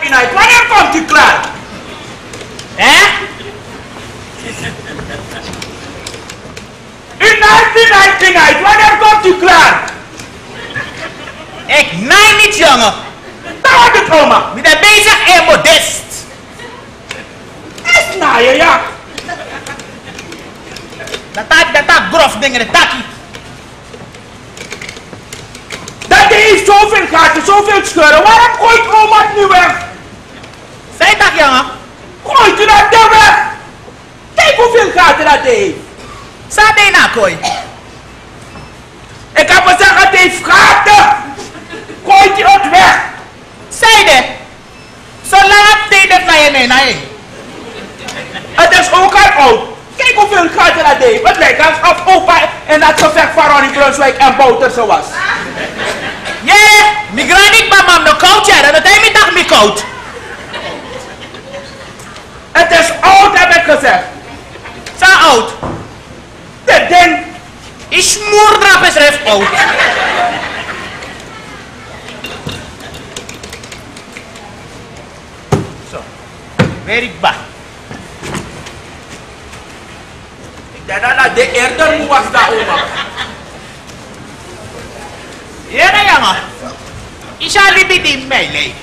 Inait. Wanneer komt u klaar? Hè? Inait. Wanneer komt u klaar? Ik naai niet, jongen. Daar wordt het, oma. Ik ben bezig en modest. Is naaien, ja. Dat grof dingen, dat takkie. Dat heeft zoveel gaten, zoveel scheuren. Waarom gooit oma het nu weg? Zeg dat, jongen. Gooit u dat ding weg? Kijk hoeveel gaten dat heeft. Zou je nou kooi? Ik heb gezegd, het heeft gaten. Gooit u het weg? Zijde. Zolang het tegen naar je mee. Het is ook al oud. Kijk hoeveel gaten dat heeft. Het lijkt alsof opa in dat gevecht van Ronnie Brunswijk en Bouterse was. Ja, mi granik mama no koud ja, dat hij me dag me koud. Het is oud, heb ik gezegd. Zo oud. Dit ding. Is moerdrap is ref oud. Zo. Weer ik ba. Ik denk dat de eerder moe was daar, oma. Ja, jongen. Is al libi di melee.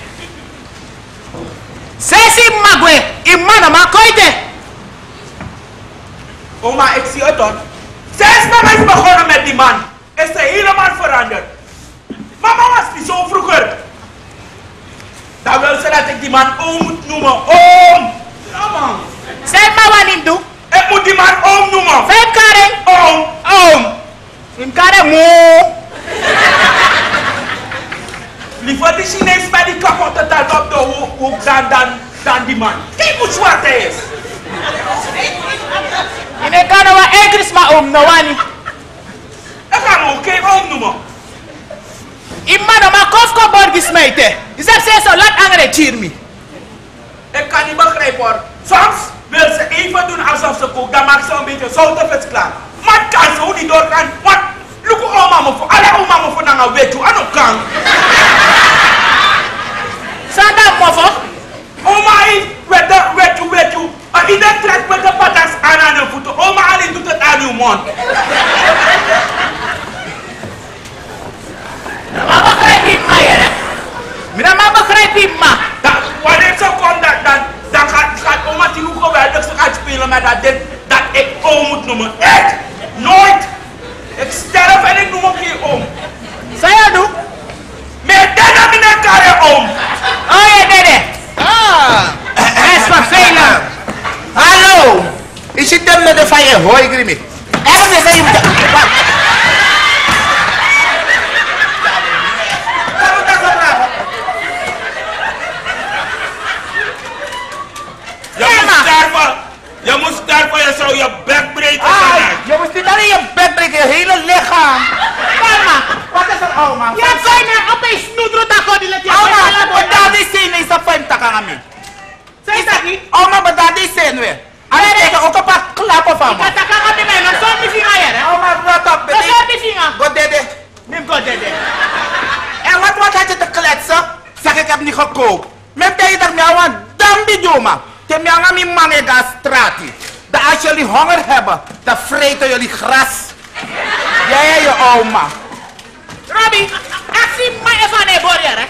Sesi magwe, imana makoite. Oma, ik zie het dan. Sinds mama is begonnen met die man, is hij helemaal veranderd. Mama was niet zo vroeger. Dan wil ze dat ik die man oom moet noemen. Oom! Ja, man. Zeg maar wat ik doe. Ik moet die man oom noemen. Vijf karen. Oom! In karen moe. Liever die Chinees met die kapotte tent op de hoek dan die man. Kijk hoe zwart hij is. In een karen wat ekris maar no wani. Ik ga hem ook geen oom noemen. Imana ma kofko borgi smijten. Je zegt ze zo, laat andere cheer me. Ik kan niet begrijpen hoor. Soms wil ze even doen alsof ze kookt, dan maakt ze een beetje zoutenvis klaar. Maar het kan zo niet doorgaan, want look oma me voor, alle oma me voor naar weet je, aan ook kan. Zanda mofo. Oma heeft, weet je, en iedereen trekt met de patas aan de voeten. Oma alleen doet het aan uw mond. Maar begrijp je maar, hè? Maar begrijp je maar. Wanneer ze komt, dan gaat oma die hoe geweldig ze gaat spelen met dat ding dat ik oom moet noemen. Ik! Nooit! Ik sterf en ik noem ook geen oom. Zeg je doe? Met denne meneer Kare oom. Oh ja, dede. Dat is vervelend. Hallo! Je zit hem met de fire hooi, Grimmy. Echt, dat is even... Je moet sterven, je zou je bek breken. Je moest niet alleen je bek breken, je hele lichaam. Mama, Wat is er, oma? je kan je opeens snoedro tako die let je. Oma, bedaal die zin is op 5 takken aan mij. Zeg dat niet? Oma, bedaal die zin weer. Anders krijg je ook een paar klappen van me. Ik ga aan die man, zo die vinger hier, hè? Oma, wat op, Dat is die vinger. God dede. Neem God dede. En wat had je te kletsen? Zeg, ik heb niet gekookt. Met tijd dat mij want dambi joma. Ten mij aan mijn man in de straat. Dat als jullie honger hebben, dan vreten jullie gras. Jij en je oma. Robbie, actie mij even aan de borger, hè?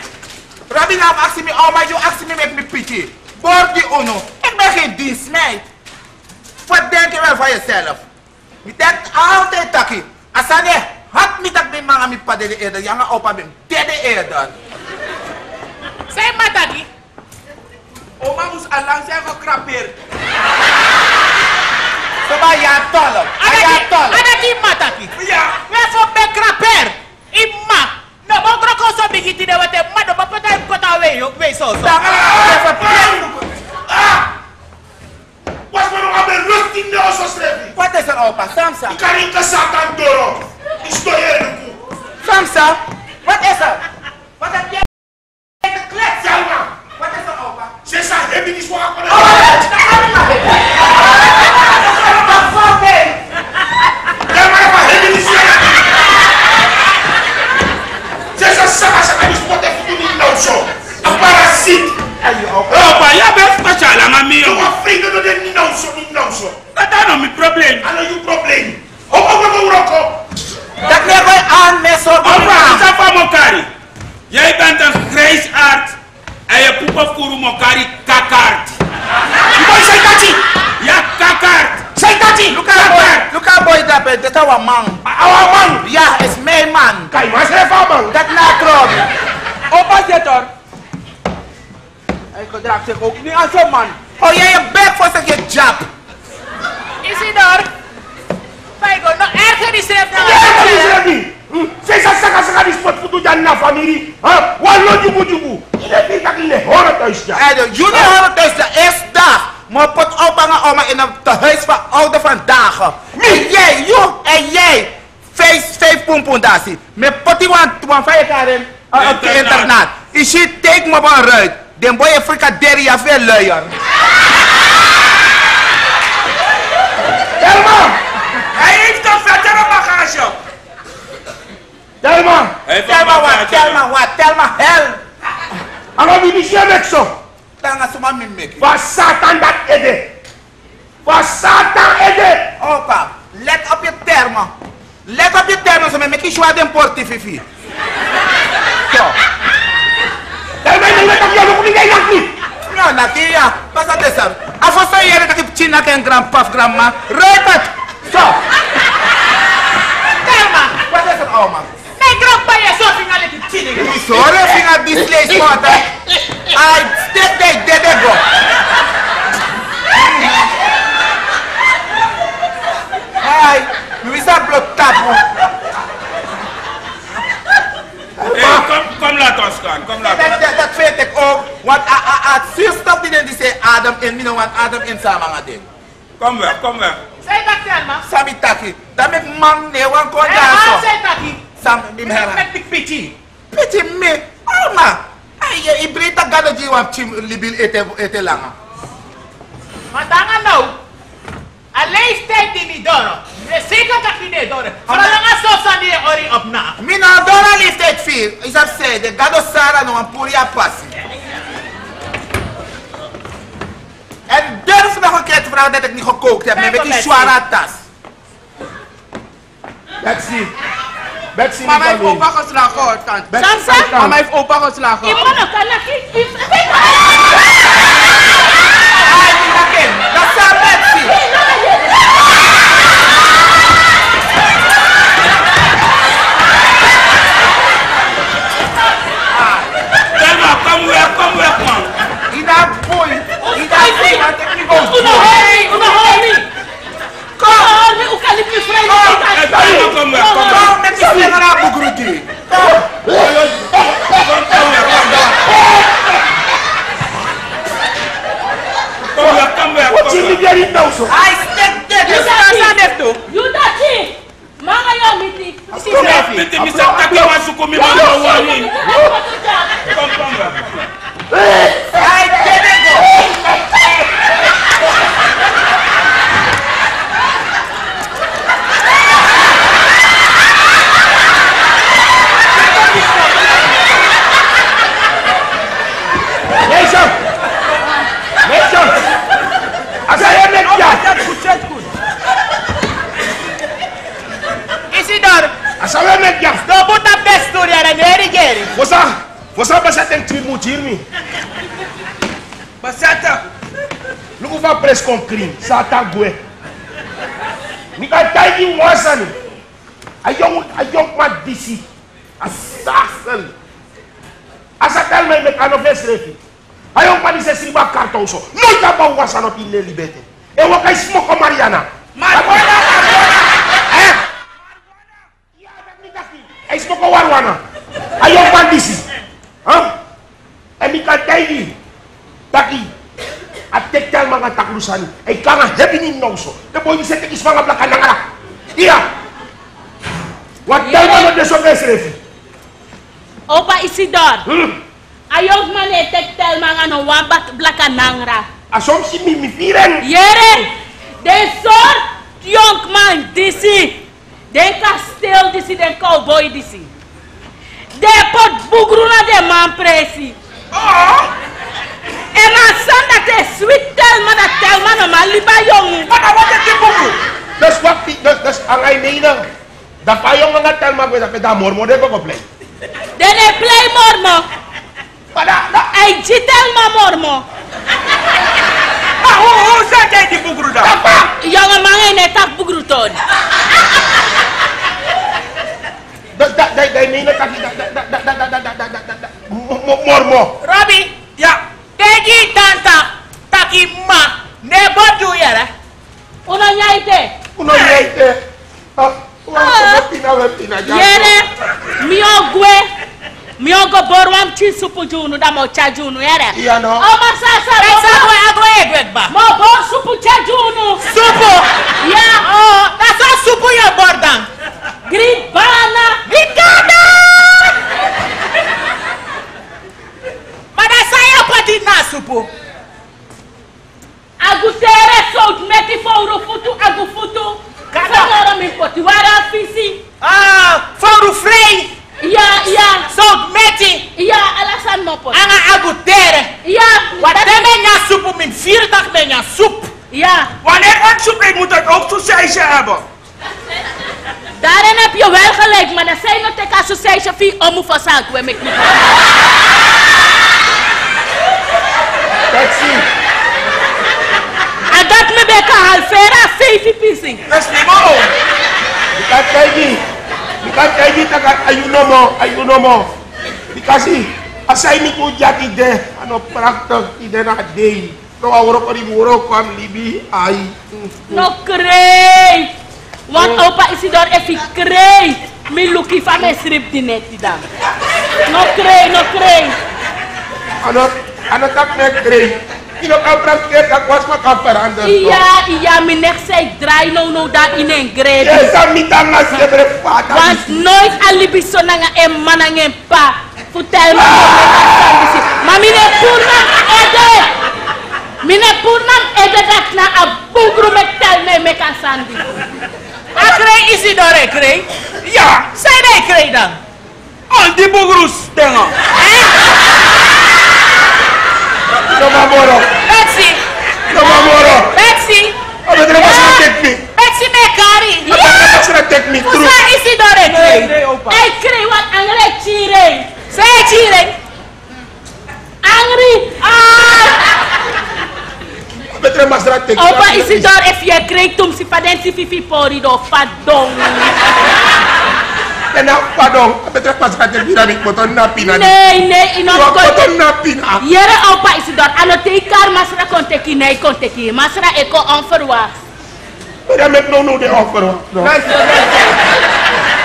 Rabbi nou actie me oma, je actie me met me pity. Borgi ono. Ik ben geen dienstmeid. Wat denk je wel van jezelf? Je denkt altijd takkie. Als je had niet dat mijn man aan mijn padde eerder, jongen opa ben derde eerder. Zeg maar dat niet. Oma moest allang zijn gekrapeerd. Zo maar ja tollen. Ada die mataki. Ja. We voor bekraper. Imma. No bogro ko so bigiti de wate mado ba pata kota we so. Wat we nog aan de rust in de osso streven. Wat is er opa? Samsa. Ik kan niet de satan doro. Ik sto hier in de koe. Samsa. Wat is er? Wat heb jij te kletsen? Selma. Wat is er opa? Ze zijn hebben die zwaar van ja, maar wat hebben die zwaar? Ze zijn sama sama die spot even doen in nou zo. Een parasiet. probleem. Ano yung probleem? Hop, Rocco. Dat nee koy aan met zo Opa, isa fa mokari. Jij bent een grijsaard en je poepen voor mokari kakart. Boy say tati. Ja, kakart. Say tati. Look at boy dat bet. Dat our man. Our man. Ja, is mijn man. Kay, mas refa man. Dat na trouble. Opa zit er. Hij gedraagt zich ook niet als een man. Oh jij je bek voor zijn job. Isidor. Paigo, no erger is er dan. Ja, dat is er niet. Zij saka die spot voor de na familie. Wat lo jubu. Ile die tak ile horen thuis ja. Hey, jullie horen thuis de eerste dag. Maar pot ophangen oma in een tehuis van oude vandaag. En jij. 5 pompon daar zie. Met potie van 5 jaar op de internaat. Is je take me van ruit. Den boy je frikaderi ja veel luier. Telma. Hij heeft een vettere bagage. Telma. Tell me hell. Ano bibisya mekso. Tanga suma mimik. Va Satan dat ede. Va Satan ede. Opa, let op je termen. Let op je termen, zo met je schwa den porti fifi. Zo. Telma ini let op jou nog niet eigenlijk. No, nakia. Pas dat is er. Afos sa yere dat je china ken grandpa, grandma. Right het. Zo. Telma. Wat is het, oma? Mijn grandpa is zo vinger in de chilling. Sorry, vinger die slees water. I step there, there go. Hi, we start blood tapu. Kom laat ons gaan. Kom laat ons. Dat weet ik ook. Want zuur stop die zei Adam in, mi no want Adam in samen gaan doen. Kom weg, kom weg. Zeg dat Telma. Sami taki. Dat met man nee, want kon Ja, daar zo. zeg dat niet. Sam bim hera. Met big pity. Piti me. Oma. Ay, je breed dat gado die want chim libil ete langa. Maar dan gaan nou. Een leeftijd die niet door. Zeker dat je niet door. Maar dan gaan zo staan die ori op na. Mina dora leeftijd 4. Is dat zei de gado Sara no een puria passie. En durf nog een keer te vragen dat ik niet gekookt heb. Met die zware tas. Betsy. Mama heeft opa geslagen hoor, tante. Samsa? Mama heeft opa geslagen. Je moet ook aan de Dat is aan Betsy. Telma, kom weg man. Ina boy. Ina boy. Dat ik niet goed. Kom, nu kan ik me vrij. Telma, kom weg. Kom met die vinger aan Bugruti. Kom weg. Wat je niet weer niet nou zo. Hij steekt dit. Je staat net toe. You dat je. Manga jou niet. Kom weg, Piti. Mi sa taki wa suko mi mama wani. Kom weg. Hij deed het go. Meisje. Als hij net ja. Zet goed. Isidor. Als hij net ja. No put up best story and very gary. Você vai ter que me Basata. Não vai preso com crime. Satan gue. Me kan tayi wasani. Ayong madisi. Assassin. Asatal me mekano vesrefi. Ayong madisi sriba karton so. No taba wasano pile libete. E wakai smoko Mariana. Marijuana. Eh? Ya tak nikaki. E smoko warwana. Ayong madisi. Huh? E mi kan tayi. Taki. At tektal mga taklusan ay kanga hebi ni noso. Na boy ni setek is mga blakan nga. Iya. Wat dai mo de so vesrefi. Opa Isidor. Ayok man tek-tel mga no wambat blakanangra. Asom si mi firen. Yere. De sort young man disi. Den kasteel disi, den cowboy disi. De pot bugruna de man presi. Oh. En asanda te sweet tel man no maliba young. Mana wat het buku. Dus waktu dus angay nina. Dapat yung mga talma ko dapat damor mo de ko play. Dene play mormo. Pada Ay jitel ma mormo. Sa kay di bugru da. Yang amangay ne tak bugruton. Dai nina kaki mormo. Robbie, Ya. tegi tanta taki ma ne bodu yara. Uno nyaite. Uno yaite. Pina. Yere mio go borwam ci supu junu da mo cha junu yere. Iya no. O ma sasa Agro egwek ba. mo bo supu cha junu. Supo. Ya Oh, that's all supo ya bordan. gribana. Riccardo! Pada saya pati na supo. Agu tere sout meti fouro futu agu futu. Kada. Sonora mi poti wara fisi. Foru frey. Ya. Sout meti. Ya alasan mo poti. Anga agutere. Ya. Wateme nya supo min 4 dag me nya soep. Ja. Wanneer het soep eet, moet het ook sausage hebben. Daarin heb je wel gelijk, maar dan zijn nog tegen sausage via omufasak we met me. Taxi. En dat me beka halvera 5 pisi. Dat is niet mooi. Bikan kaji taga ayuno mo. Dikasih asai mi ku jati de ano praktek ide na dei. No awro ko di muro ko am libi ai. No krei. Want opa Isidor efi krei. Mi luki van me strip di neti dan. No krei. Ano tak me krei. Ino ka praktek ka kwas ma kaparanda. Iya, mi nek say dry no da in een grade. Yes, mi tanga sebre pata. Want nooit alibi so na nga emma na nga pa. Futel mo. Ma mine purnam ede dat na a bugru mek tel me mek asandi. Akre Isidore krey. Ja, Say they krey dan. al die boegroes dingen. No mamoro. Betsy. Abe tre mas na teknik. Betsy me kari. Abe tre mas na teknik true. Kusa Isidore krey. Nee, opa. Ay krei wat angre chire. Say chire. Angry. Abe tre mas na teknik. Opa Isidor if je krei tum si paden si fifi pori do fadong. Kena padong. Abe tre mas na teknik na boton na pina. Nee, ino ko. Boton na pina. Yere opa Isidor anote ikar masra konteki nei konteki. Masra eko onverwacht. Pero me no de offer. No.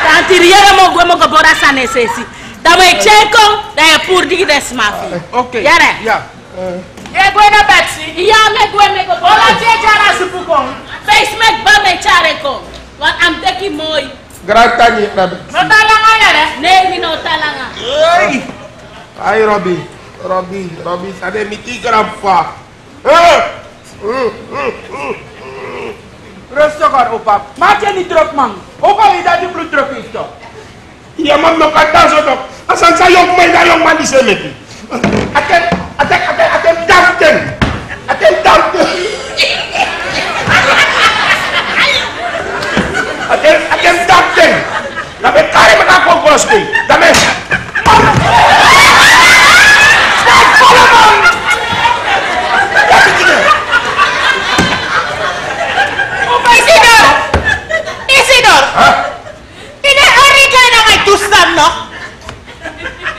Tanti riera mo gwe mo gobora sa nesesi. Dame chenko da ya pur digi des mafi. Oké. Yere. Ja. Ye gwena Betsy. Iya me gwe me Ola gobora. jara supu kong. Face me ba me chare ko. Wat am teki moy. Gratani na. No talanga yare. Nee mi no talanga. Hey. Ai Robi, sade miti grampa. Rustig aan, opa. Maak je niet druk, man. Opa weet dat je bloeddruk heeft, toch? Iya mam no kata so tok. Asan sayong man di semeti. Aten dapten. Dabe kare maka konkos ni. Dabe. Opa Isidor. Ini hari kaya na ngay tustan no?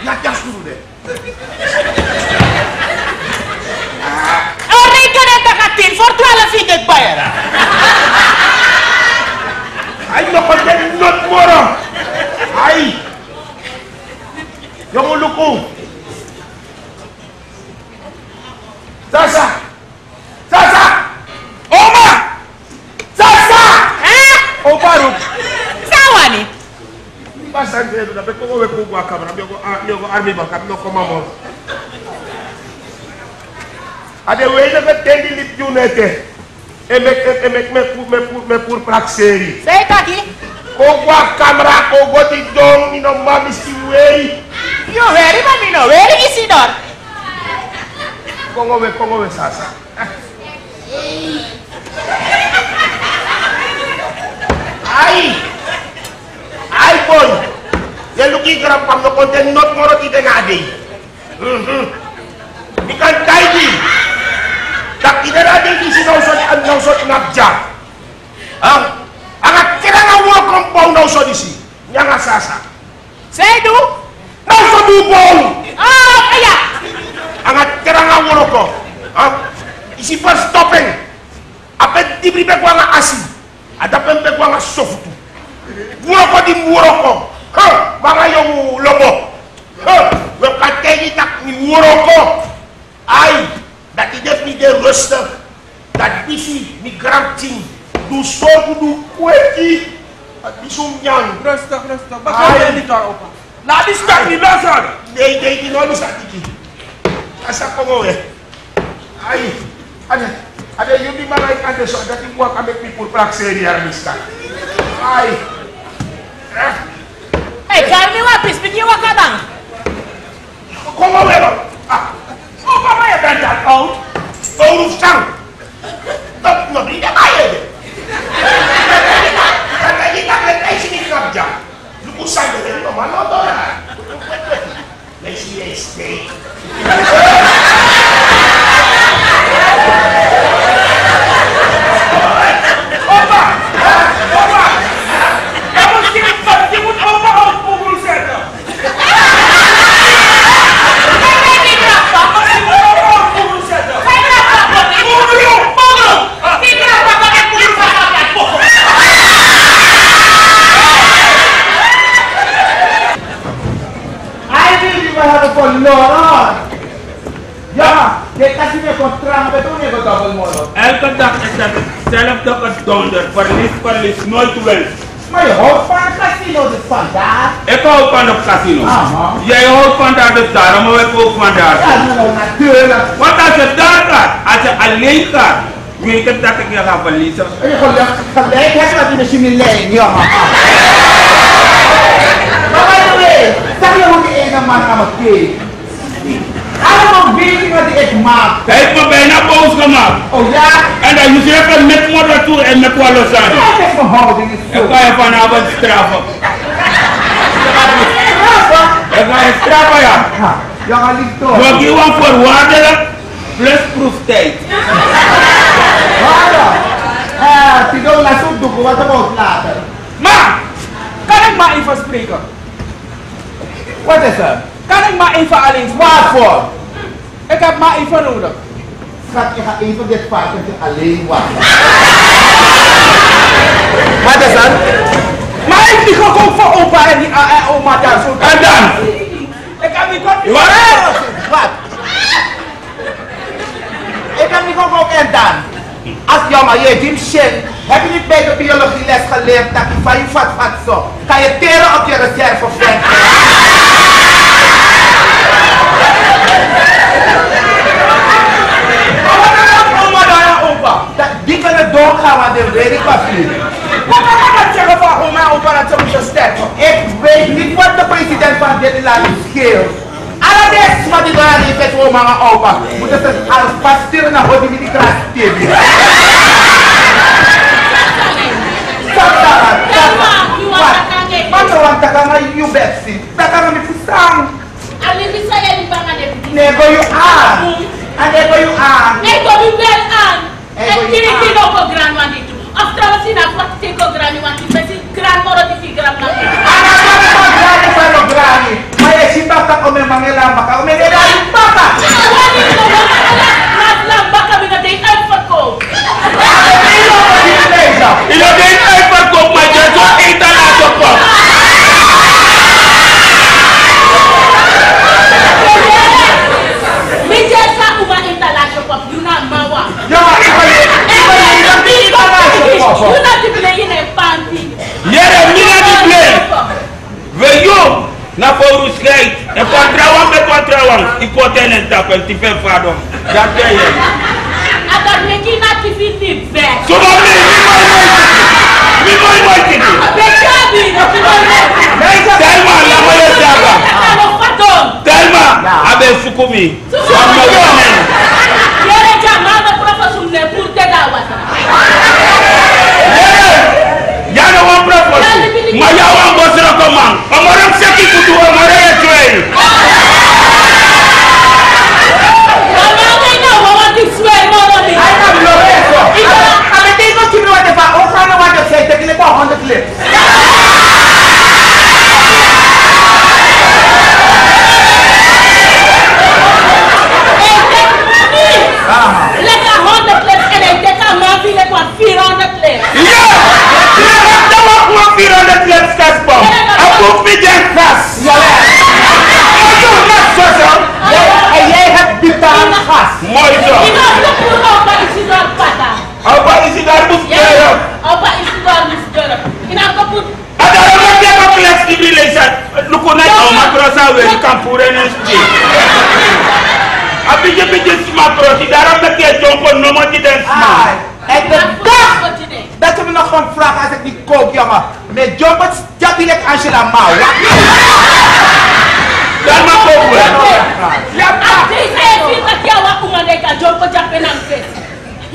Yak suruh deh. Hari kaya na takatin for 12 feet bayar. Ay no konten not moro. Ay. Yung ulukong. Sasa. Oma! Sasa. Opa, roep. Sawa ni? Basan dia dapat kau we kugwa kamera biar army bakap no komamo. Ada we na ketendi lip junete. Emek me pur prakseri. Say taki. Kugwa kamera kugwa tidong ni no mami si we. Yo very mami no, very Isidor. Kongo we sasa. Ay boy. Yan luki kerap pam no konten not moro kita ngade. Ikan kaiji. Tak kita ada di sini nausot ngabja. Angat kira ngawal kompon nausot di sini. Yang asasa. Sedu? Nausot dubong. Oh, iya. Angat kira ngawal ko. Isi pas topeng. Apa diberi gua nggak asih. Ada pembe gua nggak soft. Gua ko di muroko. Mga yung lobo. Gua kategi tak ni muroko. Ay, dati def ni de rustig. Dat bisi ni gramting. Du sogu du kweki. At bisum nyang. Rustig. Bakit dito opa? Na-distract ni Lazar. Dey kinolo sa tiki. Asa ko mo eh. Ay, ada yung di malay ada so dati gua kami people prax area miska. Ay. Hey, kami wapis, bigyan wa ka bang? Kung mo wero. Opa may dandan out. Urus sang. Tak no bida kaya de. Kaya kita ay sini kerja. Lukusan de no malo to. Let's stay. Opa! Kamu simpan jemput opa out pukul satu. Ja, dit kan je contract met doen, je double model. Elke dag is dat hetzelfde gedonder. Verlies, nooit wel. Maar je houdt van een casino, dus vandaar. Ik hou van het casino. Aha. Jij houdt van dat, dus daarom hou ik ook van dat. Ja, nou, natuurlijk. Want als je daar gaat, als je alleen gaat, weet ik dat ik je ga verliezen. En je gelijk hebt dat je misschien niet lijn, ja. Maar by the way, zeg je hoe die ene man aan me keek? Allemaal weten wat ik maak. Hij heeft me bijna boos gemaakt. Oh ja? En dan moet je even met modder toe en met wat los aan. Ja, met mijn houding is zo. Ik ga je vanavond straffen. Ik ga je straffen, ja. Ja, ga lief toch. We geven voorwaardelijk plus proeftijd. Waarom? Die doen laat zo doen, wat about later. Maar, kan ik maar even spreken? Wat is er? Kan ik maar even alleen? Waarvoor? Ik heb maar even nodig. Schat, je gaat even dit varkentje alleen wachten. Wat is dat? Maar ik die gekookt voor opa en oma daar zo. En dan? Ik heb niet gekookt. Wat? Ik heb niet gekookt en dan? Als jongen, je Jim Shin, heb je niet bij de biologieles geleerd dat je van je vat zo, kan je teren op je reserveflank. Die kunnen doorgaan, want dat weet ik wat niet. Wat kan je dat zeggen van oma en opa dat ze moeten sterven? Ik weet niet wat de president van dit land scheelt. Alles wat die daar heeft met oma en opa, moeten ze alvast sturen naar hoe die kras TV. Stop dat! Wat want dat kan je best zien. Dat kan je verstaan. Nee, go je aan. En nee, go je aan. Ik kom u wel aan. En kiri kiri ook een grand man dit. Of trouwens in een wat ik ook grand man dit. Met een grand moro die grand man dit. Maar je ziet dat om een mangela baka, om een hele baka. Wat is er? Laat lambaka met dat ding uitverkoop. Je deed uitverkoop, maar je zo eten laten komen. Weet je sa uma etalage pop, you na mawa. Ja, ik ben You na die play in een panty. Jere, mina die play. We jong, na Paulus Geit. En contrawan. Ik word in een tap en die vader. Dat ben je. En dat weet je na die vind weg. Zo van mij, wie mooi mooi kitten. Bekabi, dat is wel Telma, laat me je zeggen. Telma, abe fukumi. Sama wonen. Jere jamaa professor ne pour te da wata. Jere, ya no one Mayawan bosra komang. Omorang seki kutu omore ya cuy. Mama na wawa diswe mo ni. Ay, na Lorenzo. Kami tingko chimno wa defa. O kana wa de say tekile ko on the clip. Leka 100 clips and then take a man feel like 400 clips. Yeah. Dia mak gua viral de clips kas bom. Aku pijan kas. Aku nak sosok. Ay have bitan khas. Moiso. Ino ko puro pa isidor pata. Apa isi darbus kero? Opa isidor misdor. Ina ko put. Ada orang dia kau kelas civilization. Luku naik au makrosa we kampure nesti. Abi je bijis makro si daram nak dia jompon nomo di den Ay, en de dag Wat je nee. dat we nog gaan vragen als ik die kook, jongen. Met jobbers, jabilek Angela Mauw. Dan mak ko we. Ja, Ati saya fit tak ya wa umane ka jompo jape nang kes.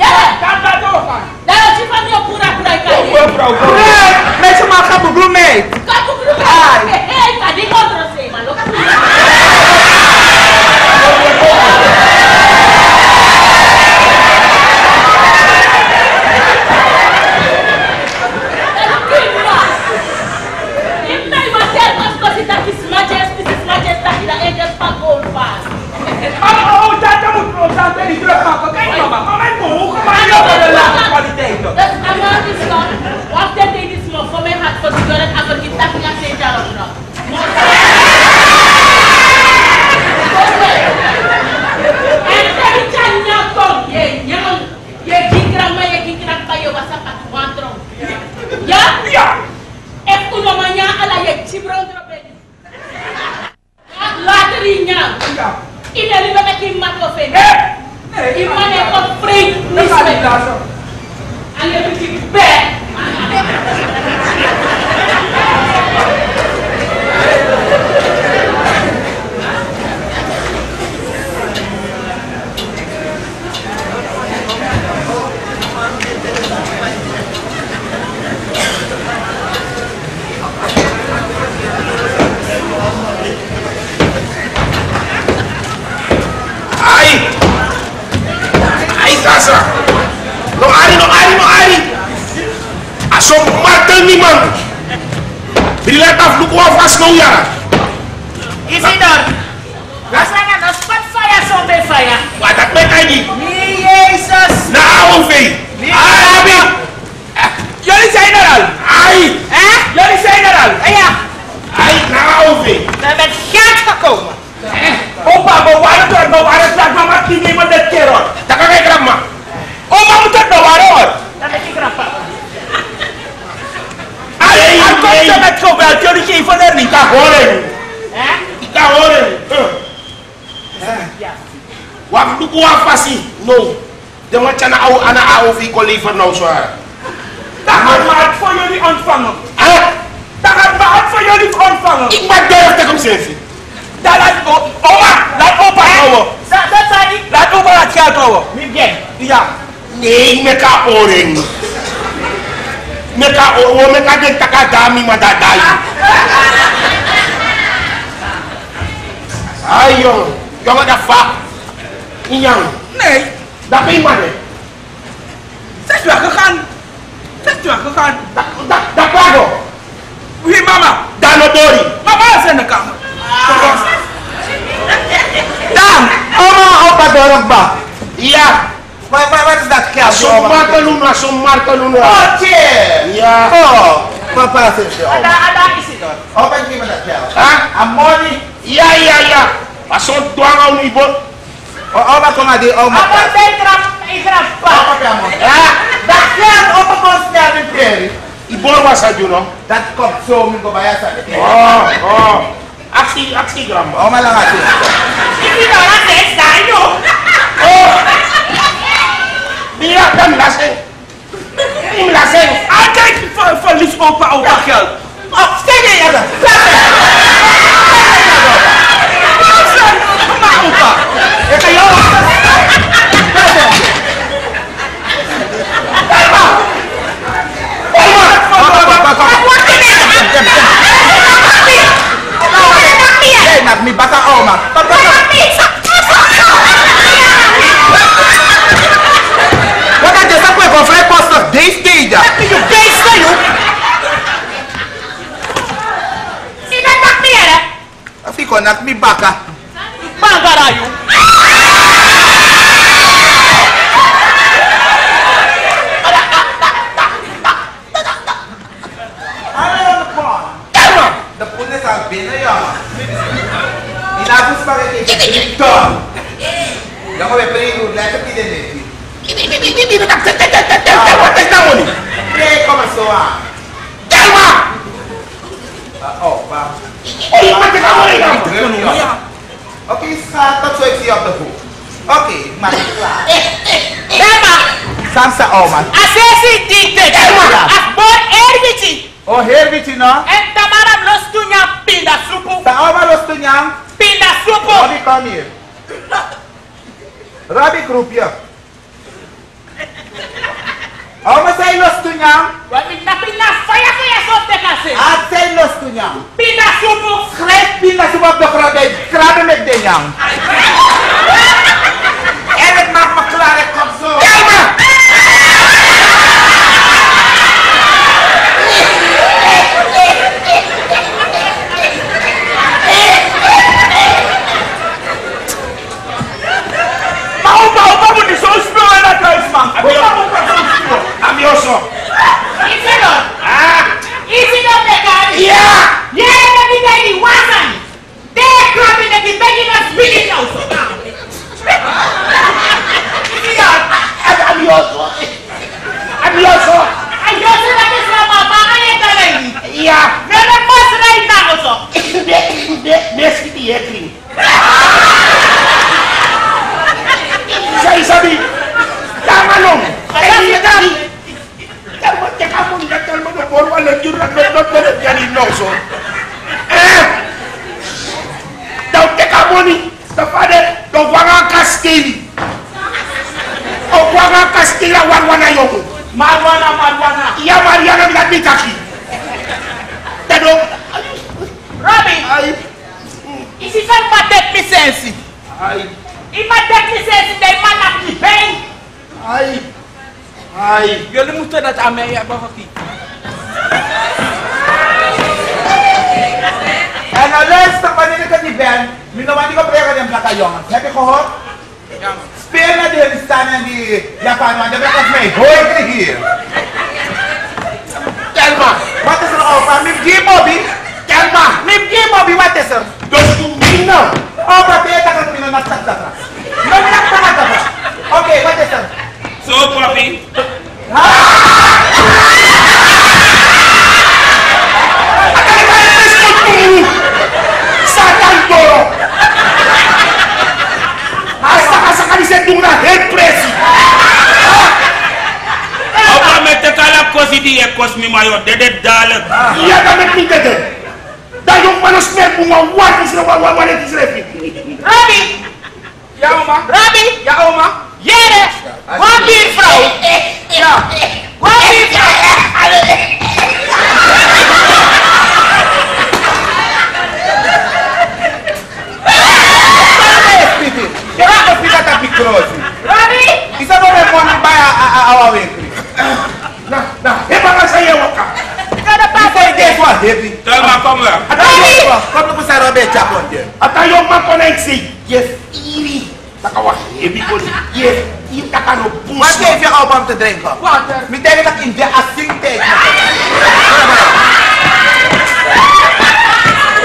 Ya. Kanta do kan. Dalo si fami pura-pura kai. met je maar gaan begroemen. Ka ku ku. Ai. Hey, ka di kontrol se malo. Oh, tata moet pro tata die terug gaan. Kijk mama, mama ik moet hoe gemaakt dat de laatste kwaliteit. Dat allemaal is dan. Wat dat deed is maar voor mij had voor die dorp achter die tak ja se jaar of nog. En dat is aan jou kom. Je gigram maar je gigram bij je was op het wantron. Ja? Ja. En toen mama nya ala je chibron drobeli. Later in jou. Ja. Ina li bata ki mato fe. Nee. Imane ko free. Dat gaat niet laten. Ale bi be. Ai kasa. No ari. Aso martel ni man. Bila taf lu ko fas no yara. Isidor, rasanya no spot fire sombe fire. Wadak me kay ni. Ni Jesus. Na awon fe. Abi. Jullie zijn er al. Ai. Jullie zijn er al. Ja, Ai na awon fe. we hebben geld gekomen. Opa, bewaren straks mama die nemen de terror. Taka kay grandma. Oma moet het bewaren hoor. Dat heb ik grappa. Ai, Hij komt ai. ze met geweld, jullie geven er niet. Ka horen. Hè? Ka horen. Ja. Wa lu ko fasi. No. De man chana au ana awon fi ko liever nou so. Dat gaat maar het voor jullie ontvangen. Ah. Dat gaat maar het voor jullie ontvangen. Ik maak durf te kom sensi. Dat laat oma, laat opa houden. Dat zei ik. Laat opa het geld houden. Wie bien. Ja. Nee, meka oren. Meka de taka dami madadai. Ay, jongen dat va. Inyang. Nee, Dat ben je man. ze is weggegaan. Ze is weggegaan. Dat klago. Wie mama? Dano Dori. Mama is in de kamer. Dan, opa dorp ba. Ja. Wat is dat geld? Som marteluna. Oh, cheer. Ja. Oh, papa zegt je Ada Isidor. Opa, geef me dat geld. Ah, Amoni. ja. Pasok doang au ni bot. Oma, kom maar die oma. Apa ik grappa. Opa, piamo. Dat geld, opa, kon snel in Perry. Ibor was ajuno. Dat komt zo, mingo bij je. Oh. Aksi grandma. Oma, lang uit. Isidor, dat is daar joh. Oh. Dia kan laseng. Ini laseng. Altijd verlies opa geld. Oh, steek je dat. Kom maar opa. Ik ga jou. Oma. nak mi baka. Bangarayu. De punes al binnen, ja. Inabos pa rin ito. Yan ko prego, lekker pinili. What is that money? Pre, come so ah. Calma! Oh, ba. Oy, mate ka money now. Okay, schat, so ik zie op de hoek. Oké, maar klaar. Bema. Samsa man. Asesi dikte. Asbor erbici. Oh, herbiti no? En tamaram los tunyang pinda supu. Sa oma los tunyang. Pinda supu. Robbie, come here. Robbie, groep je. Oma say los tunyang. Wami na pinda faya so te kase. At say los tunyang. Pinda supu. Schrijf pinda subab de krabbe met de nyang. En het maakt me klaar, ik kom zo. Calma! Mau moet die zo spelen naar thuis, man. Amioso. Isidor. Ah! Isidor de kari. Ja! Jij dat die bij die wasan. De krabi dat die bij die nas billy nou zo. Isidor. Amioso. Amioso. Ayoso dat is lama baka je kalai. Ja! Nana mas rai na zo. Messi die hekking. Saya sabi. Tama long. Calma, te kamu ni calma no por wala jurra no yani noso. Daw te kamu ni the father do wanga kastili. O wanga kastila wana yoku. Marwana. Ya Mariana ngati kaki. Tado Robin. ay Isi kan matek mi sensi. ay Imatek mi sensi dai manak ni bang. ay Jullie moeten dat aan mij hebben gekeken. En nou luister, wanneer ik het niet ben, minuman die gebreken in blakke jongens. Heb je gehoord? Ja, man. Speel naar die staan en die Japan, want dat is mij. Hoor ik hier. calma. Wat is er opa? Mim G. Bobby? Calma. Mim G. Bobby, wat is er? Dus tu mina. Opa, ben je dat het minu nak tak. Oké, wat is er? Zo, papi. Satan toro. Hasta kasakali sa dura head press. Opa met de kalap kosi die je kost me maar joh, dit dadelijk. Iya damit ni dede. Da yung manos mer bunga wat is na wat is refi. Robin. Ja, oma. Robin. Ja, oma. Jere. Wat die vrouw? Ja. Wat die vrouw? Je gaat op die dat microzi. Robin. Is dat nog een money bij our weekly? Na heba nga sa yawa ka. Kada pa Before you get what heavy. Tel maar, kom weer. Kom op sa Robert Chapon there. Ata yung makoneksi. Yes, iri. Takawa hebi ko. Yes, iri takano Wat bus. geef je op om te drinken? Water. Ik denk dat in de asing tegen.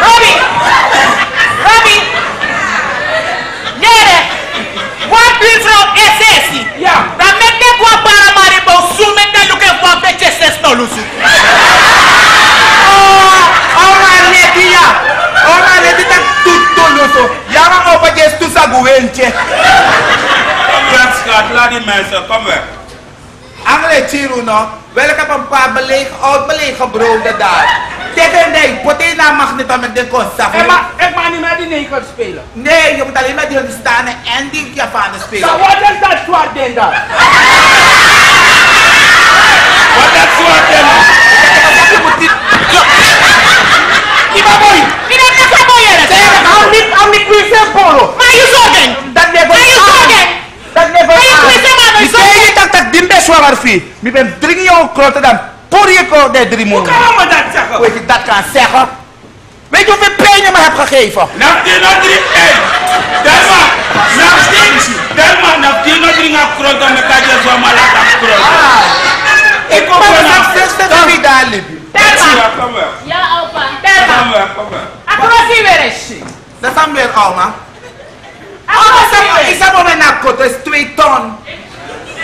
Robin. Robin. Jere. Wat die vrouw esesi? Ja. Dan met de kwa para maribo sume te luke kwa peche sesto lusu. Ora neti ya. Ora neti tak tutto luso. Yama opa jes tu sa guwenche. Kom weer, schat. Laat die mensen, kom weer. Angle chiru no. Welke van pa beleg, oud beleg gebroken daar. Tegen nee, poté na magnet met de kosta. Ik mag niet met die negen spelen. Nee, je moet alleen maar die staan en die Japanen spelen. So what is that sword then dan? What that sword then? Ibaboy. Ina kasa mo yere. Ang ni Quincy Polo. Ma you zogen. Dat never Ma you zogen. Dat never Ma you Quincy man no Mi zei dat dat dimbe zwanger fi. Mi ben 3 jaar groter dan Porrico de 3 Hoe maanden. kan we dat zeggen? Weet je dat kan zeggen? Weet je hoeveel pijn je me hebt gegeven? Nafdino drie, Delma, nafdino drie na kroon dan meka je zo maar laat hem kroon. Ik kom van een zesde wie daar liep. Telma. Ja, opa. Telma. Akrosi wereshi. Dat is weer Alma. Akrosi Isa mo men ako, dat is 2 ton.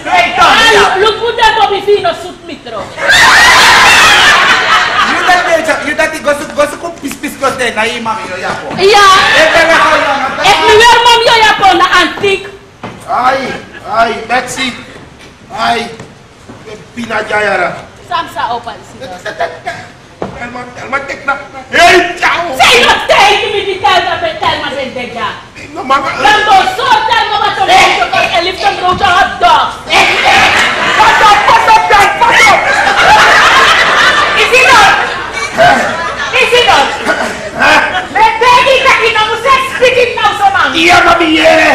2 ton. Look put that Bobby Fino suit mitro. You dat ik gosu ko pis kote na ima mi yo yapo. Ja. Ik nu weer mom yo Japan na antiek. Ai, Betsy. Ai, Pina Jayara. Samsa opa. Elma tek na. Hey, ciao. Say not take me the tell my deja. No mama. Dan go so tell me what to do. I lift them road to hot dog. Pass up. Is it done? Is it done? Me begi kaki na mo say speaking now so man. Iya mabiyere.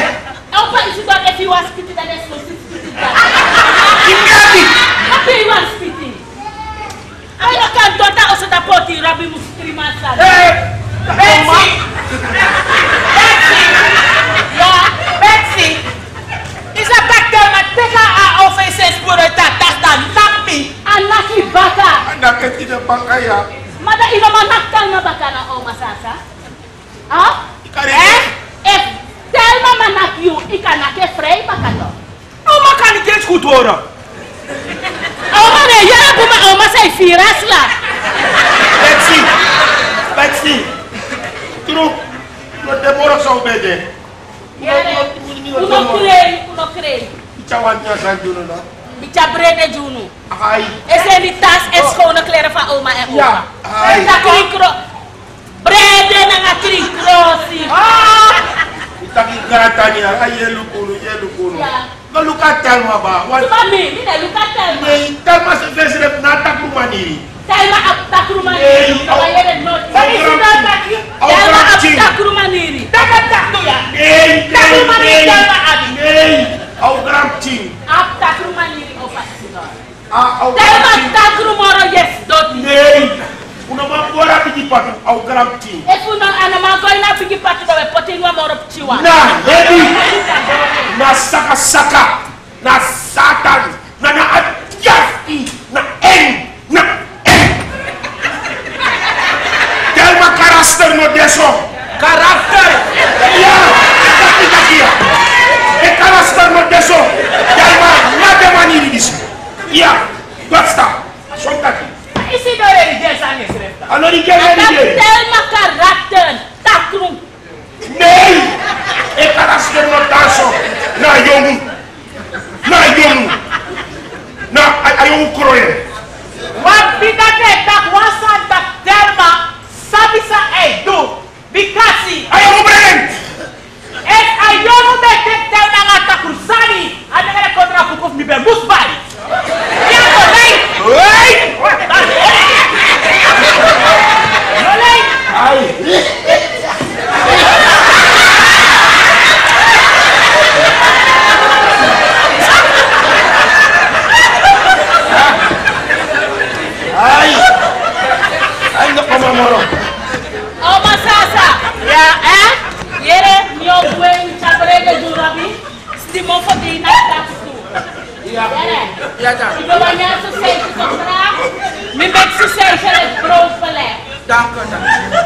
Opa, is it done if you want spitting that is supposed to spitting that? Ingati. Apa you want spitting? Ay, kan tota o sa poti rabi mo streamasa. Betsy. Betsy. Is a back down and take her offices for a tata knock me. Anaki baka. Anak kita bangkaya. Mada ino manaktal na baka na o masasa? Ha? If tell mama nak you, ikanake frey baka to. Oh, makan niet eens goed horen. Oma ne, yara buma oma say firas la. Betsy. Terug. Wat de morgen zou bede. Uno krei. Icawan niya sa dulo na. Icha brede junu. Ay. Ese ni tas en schone kleren van oma en opa. Ja. Ay. Esa krikro. Brede na nga krikrosi. Itaki garata niya. Ay, yelu kuno. Ja. Galukat kalma ba? Tuma mi, ni luka telma. May kalma sa fesrep natak rumani. Telma apta krumaniri. Kaya yere no. Telma apta krumaniri. Tak to ya. Au gramting. Apta krumaniri opa sino. Au Telma apta krumoro yes dot. Una mambora bigi patu au gramting. Efu no anama goy na bigi patu do potin wa moro pchiwa. Na hebi. Na saka. Na satan. Na adjasti. Na en. Telma karakter no deso. Karakter. Ya. Taki. E karakter no deso. Telma na de maniri disi. Ya. Basta. Sontaki. Isi dore di desa ni srefta. Alori kene ni. Telma karakter takrum. Nee. E karakter no daso. Na yomu. Na ayomu kroye. Wat bidate tak wasan tak Telma sabisa do bikasi. Ayomu bren. Ayono de Telma ngata kursani ada kena kontra pukuf mi be musbari. Ya to lei. Hey. No lei. Ay. Ay, no como moro. O masasa. Ya yere nyo buen chabrede jurabi. Stimo fo di na taktu. Yere. Ya ta. Ido wanya su sei kontra. Mi mek su sei sele bro pele. Dank.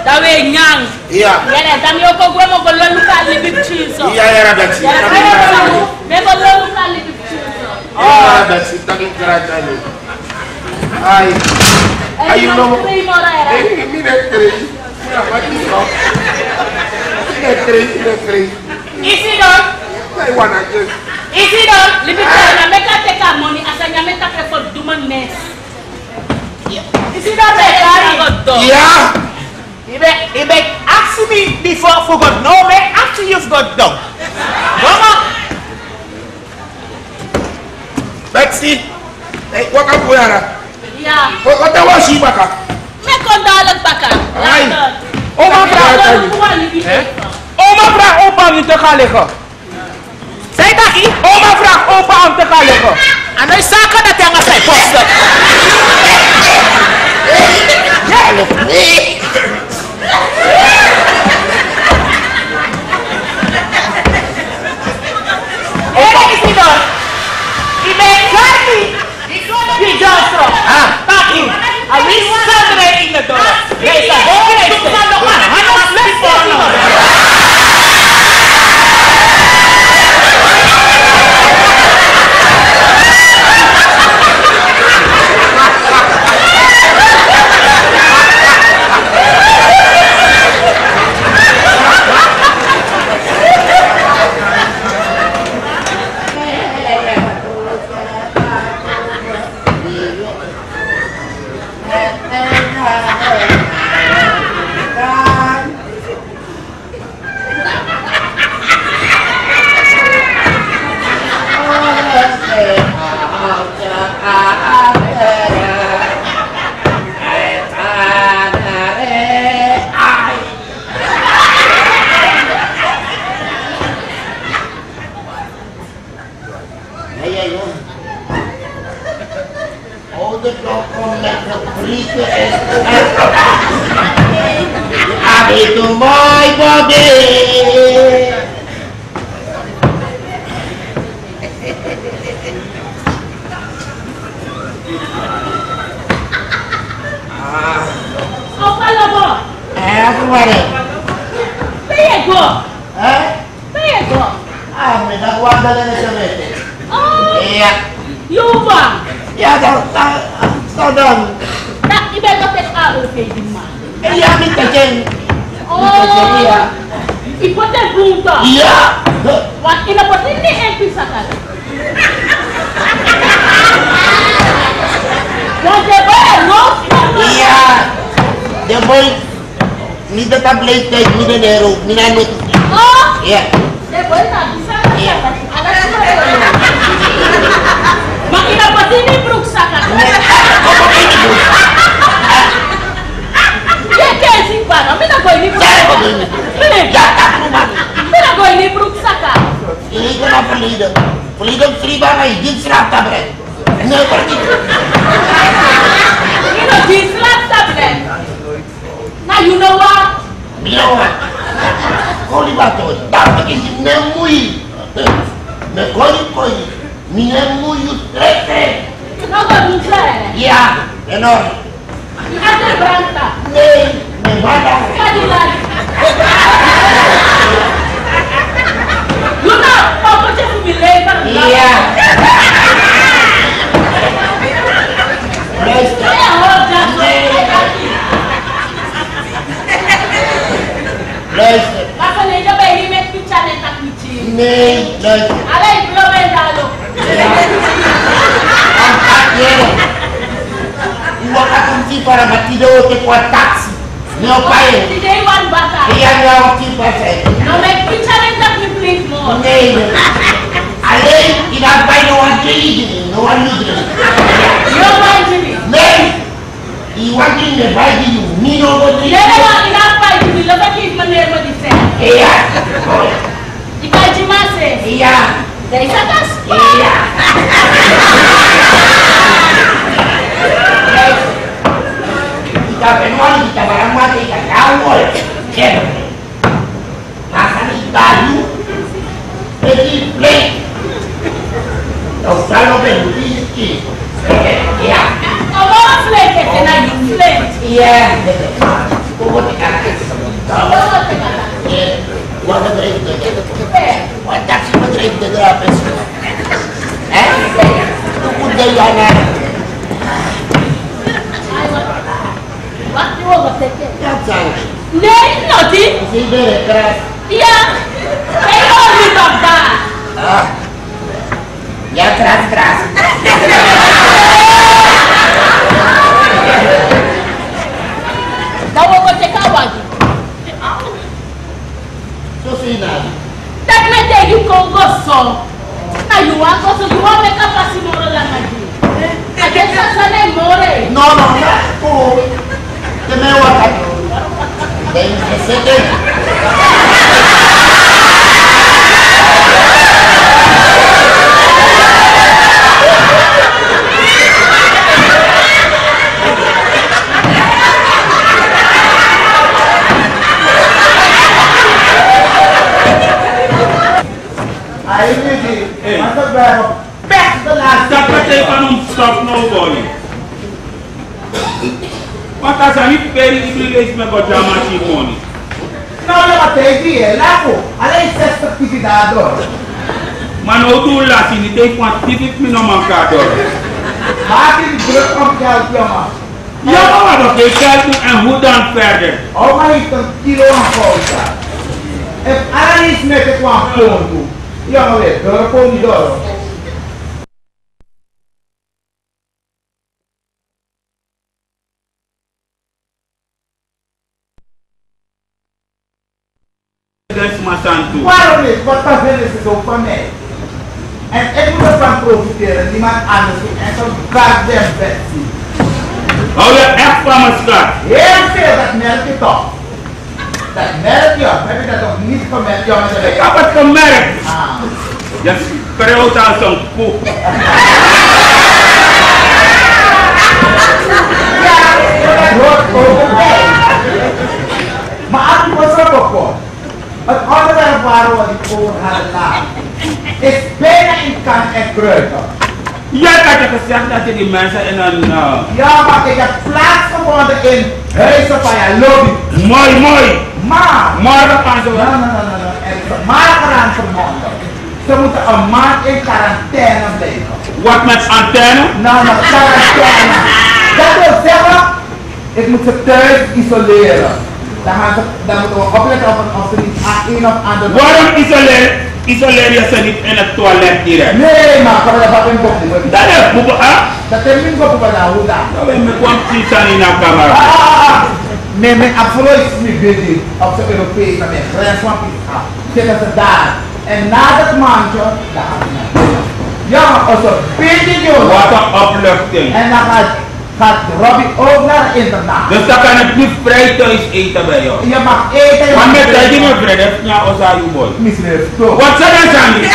Dawe nyang. Iya. Yere dam yo ko gwe mo ko lolu ka libi chizo. Iya ya Betsy. Yere me ko lolu ka libi chizo. Ah, Betsy, taki kerja ni. Ay. Ayo no. Mire crei. Mira, mati no. Mire crei. Isi don. Ay wana je. Isi don. Libi na meka teka money asanya meka prefer duman nes. Isi don be kari. Iya. Ibe ask me before forgot no me after you've got done. Mama. Betsy. Waka buyara. Ya. Wata washi baka. Me kon dalag baka. Ay. O ma fra. O ma fra opa mi te kale ko. Say taki. O ma fra opa am te kale ko. Ano isaka na tanga say post. Ja. Itu my body. Apa labo? Aku mana? Pego. Pego. Me da guarda nelle semete. Oh. Iya. Yuba. Ya todong. Tak ibadah tes aku di mana? Iya minta jeng. Oh. Iya. Ibu teh bunta. Iya. Wah, ini apa ini yang bisa kan? Wah, dia los. Iya. Dia boy. Ni tetap late ni de nero, ni nanut. Oh. Iya. Dia boleh tak bisa. Iya. Makin apa ini beruksa kan? Ya kasih para, mina kau ini beruksa. Ya tak rumah. Mina kau ini beruksa kan? Ini kenapa leader? Leader seribu lagi, dia serap tablet. Ini pergi. Ini jislap tablet. Nah, you know what? You know what? Kau lihat tu, tak pergi nemui. Koi, nemui stress. Kau tak bisa. Ya, enorme. Ada berantah. Me mata. Kadilan. You know, kau macam militer. Iya. Saya orang jatuh. Listen. Maka ni dia beri met picture ni tak pici. Nee, listen. Alai belum mendalo. Angkat dia. Iwak akan si para batido ke kuat taksi. Ngapain? Di Dewan Bata. Iya ngawak si pasal. No met picture ni tak pici mo. Nee. Alay, inabay no one trade. No one trade. Yo manjini. Nee. Iwan ini bagi you. Nino go Dia dah inapa itu lebih kit menerima di sana. Iya. Ikaji masih. Iya. Dari satas. Iya. Kita penuh kita barang mati kita kawal. Makan kayu. Jadi play. Kau selalu berdiri. Iya. Awak flek kena flek. Iya. Kau tekan. Awak tengah. Iya. Wala drive na dyan. Wala taxi pa drive na drapes. Tukod na yan na. Waktu awak teke. Yan saan. Nei, noti. Kasi bere, keras. Iya. Pero di baba. Yan keras. Dawa ko teka wagi. Susinan. Tak na tegi kongo so. Na yuwa ko so yuwa me kapasi moro lang lagi. Ada sana more. No. Po. Temewa ka. Then, second. Stop nobody. What has a hit very privilege me got drama money? No, le battegi, lapo. Alei se certificado. Mano tu la sini te quantific me no mancado. Mati di druk om calcium. Ya mama do ke calcium and who done further. Oh my kilo ang cosa. E analis mete qua fondo. Io non vedo, lo pomidoro. That's my son too. Guarda, quantas vezes eu comei? É tudo para profiteren, niemand anders niet. En zo'n goddamn Betsy. Hou je echt van mijn schat? Heel veel, dat merk je toch? Dat merk je. Heb je dat toch niet gemerkt, jongens? Ik heb het gemerkt. Ah. Je schreeuwt als een koe. Ja, dat hoort ook bij. Maar als ik was ook op. Het onderwerp waar we het over hadden laten is bijna in kan en kruiden. Jij had je gezegd dat je die mensen in een... Ja, maar ik heb plaats gevonden in huizen van je lobby. Mooi. Maar, Morgen gaan ze wel. no. Er is een maand eraan verbonden. Ze moeten een maand in quarantaine blijven. Wat met antenne? Nou, quarantaine. Dat wil zeggen, ik moet ze thuis isoleren. Dan moeten we opletten of ze niet aan een of ander... Waarom isoleer je ze niet in het toilet direct? Nee, maar ik heb dat in kop. Dat is boeken, hè? Dat is niet kop van de hoeda. Dat is met kwam kiezen in de camera. Nee, mijn afro is niet bezig op de Europese met grens van Pisa. Zitten ze daar. En na dat maandje, daar gaan ze naar binnen. Ja, maar als een beetje jongen. Wat een opluchting. En dan gaat Robbie ook naar het internaat. Dus dan kan ik niet vrij thuis eten bij jou. Je mag eten. Maar met dat je niet vrij hebt, ja, als je boy. Misleid, toch? Wat zijn dat aan je?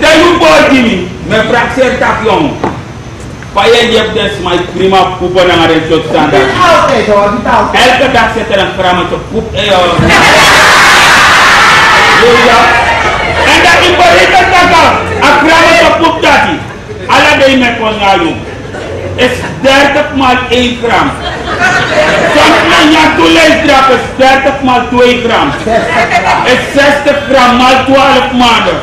Dat je boy, Jimmy. Met praxeer tak, jongen. Maar je hebt dus mijn prima poepen naar de shot staan. Niet altijd hoor, niet altijd. Elke dag zit er een grammetje poep in jou. En dat is voor het takken. Een grammetje poep dat hij. Alle die met ons naar jou. Is 30 mal 1 gram. Soms na je toeleisdrap is 30 mal 2 gram. Is 60 gram mal 12 maanden.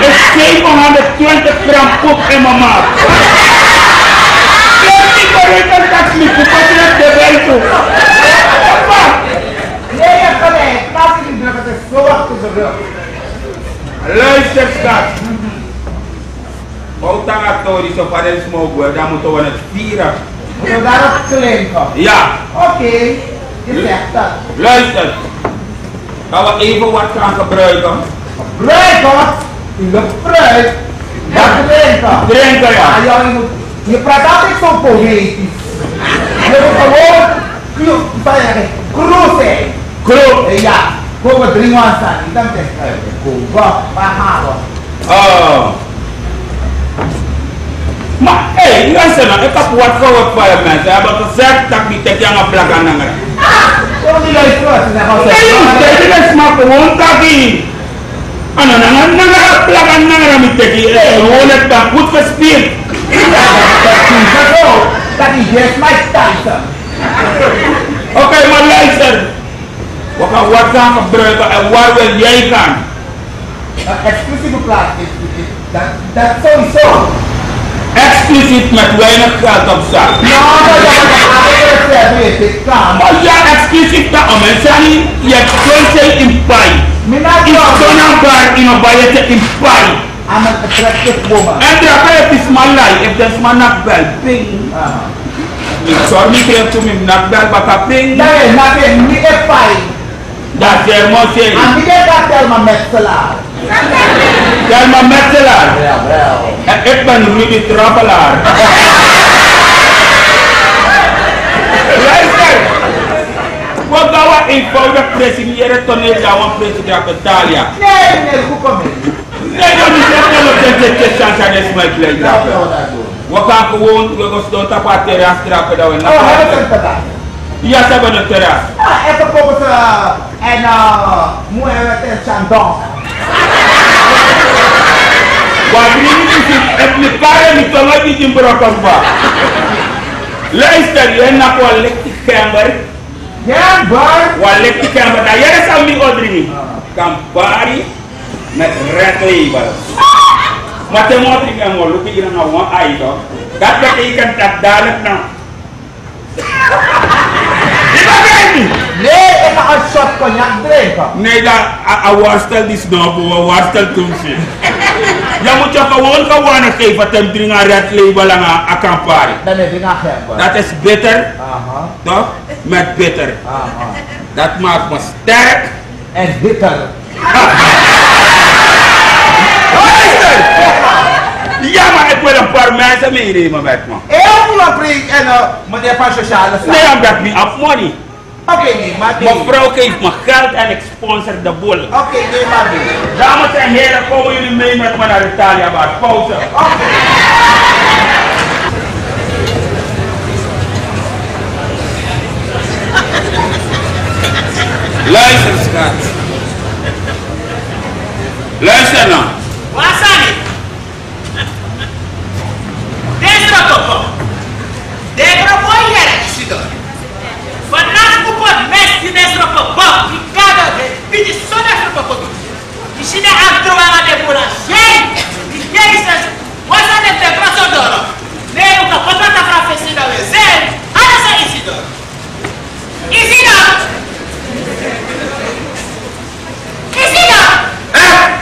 Is 720 gram poep in mijn maag. Ik kan tax me poep als je het de wel toe. Nee, je hebt gelijk. Laat je niet druk, het is zo achter de rug. Luister, schat. Bouwtangatorisch of wat is mogelijk, dan moeten we het vieren. Moeten we daarop klinken? Ja. Oké, je zegt dat. Luister. Gaan we even wat gaan gebruiken. Gebruiken? Je gebruikt? Dat drinken? Drinken, ja. Je praat altijd zo poëtisch. Je moet gewoon kroes zijn. Kroes? Ja, kom we drinken aan staan. Ik denk dat het goed. Waar gaan we? Oh. Maar hé, luister nou, ik heb wat gehoord van je mensen. Ze hebben gezegd dat ik niet tegen een plak aan hangen. Kom die luisteren. Nee, dit is maar gewoon kakkie. En dan hangen een plak aan hangen met tegen. Gewoon het dan goed gespeeld. Dat is juist mijn Tyson. Oké, maar luister. We gaan wat gaan gebruiken en waar wil jij gaan? Exclusieve plaats is dat sowieso. Exclusief met weinig geld op zak. Maar ja, exclusief dat om mensen je kunt in pijn. Ik kan een bar in een barretje in pijn. I'm an attractive woman. En daar kan je het maar lijken. If there's man not bell, ping. Sorry, me came to me not bell, but a ping. Nee, nothing. Niet een pijn. That's your motion. En wie gaat dat tel maar metselaar? Tel maar metselaar. Ja, wel. En ik ben Rudy Trappelaar. Luister. We gaan wat eenvoudig presenteren toneel dat we president Italia. Nee, goed kom in. Nee, dat is echt wel op de chance aan de smijt. Ja, wel dat doen. We gaan gewoon, we gaan op het terras trappen dat we naar Oh, hebben ze een terras? Ja, ze hebben een terras. Ja, even komen ze en mooi hebben we het in Chandon. Wat drie is het elkaar niet te laten in Brokkenba. Luister, je hebt wel lichte kamer. Ja, bar. Wel lichte kamer, dat jij zou niet ordenen. Campari met red label. Maar te moet ik hem wel lopen hier naar een item. Dat betekent dat dadelijk nou. Nee, ik ga een shot cognac drinken. Nee, dat worstel die snap, worstel toen zie. Je moet je gewoon geven dat hem drinken een red label en een Campari. Dan heb ik een Dat is bitter, aha, toch? Met bitter. aha. Dat maakt me sterk. En bitter. Luister! Ja, maar mensen meenemen met me. Heel lang preek en meneer van sociale zaken. Nee, omdat me af money. Oké, nee, maar nee. Mijn vrouw geeft me geld en ik sponsor de boel. Oké, nee, maar nee. Dames en heren, komen jullie mee met me naar Italië, maar pauze. Luister, schat. Luister nou. Wasani. Dentro Coco. Dentro mooi werk, Isidor. Vanaf kupot mes di dentro Coco. Di kada de. Bidi so dentro Coco. Di sini acto wanga de pura. Jei. Di Jesus. Wasani de braso doro. Neu ka papa ta professina we. Zen. Ana sa Isidor. Isidor. Isidor.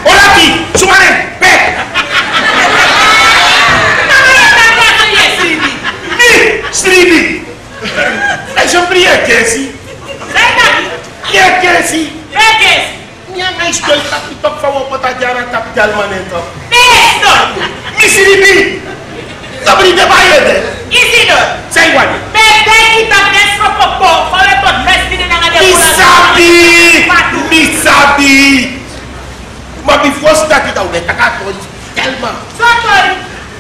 Olha aqui, Sumane, pé! Stribi! É sobre a Cassie? Que é Cassie? Minha mãe estou aqui para falar para a Diana capital manento. Me Stribi! Sobre de Bahia! Sei qual? Me sabe! Mas me fosse daqui da UNETA, Católica, Telma!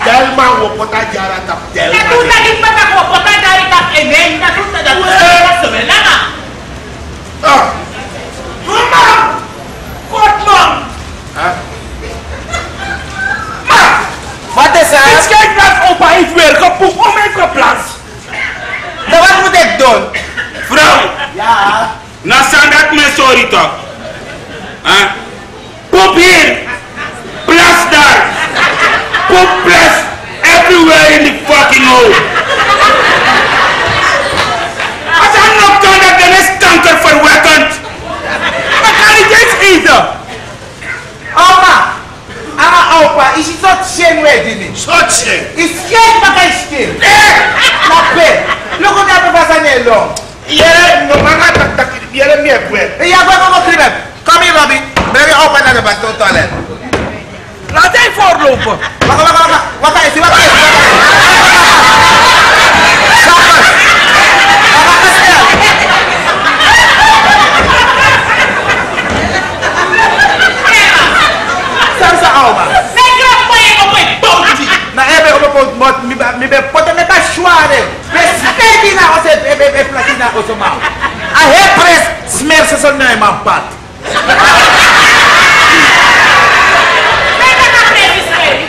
Telma, o botar Diana capital Ah! Wat is Dit het? kijk naar opa heeft weer gepoept om even plaats. Nou, wat moet ik doen? Vrouw, Ja. na sandat me sorry toch? Poep hier, plas daar, poep plas everywhere in the fucking hole. Als hij nog kan dat dan is kanker verwekkend. Dan kan ik eens eten. Oma. Ama opa, is het tot zin weet niet? Zotje. Is geen bakij stil. Lappe. Look at that was long. Jere, no manga tak jere meer kwijt. Ja, wat kriebem. Kom hier, Robby. Breng je opa naar de bad toilet. Laat hij voorlopen. Wacht. Wat is die? Wat is die? Zappers. Wat is dat? Sansa oma. Na ebe op pot mi be pote me ta chouare. Respecti na ose be platina osoma. A repres smer se son na man pat.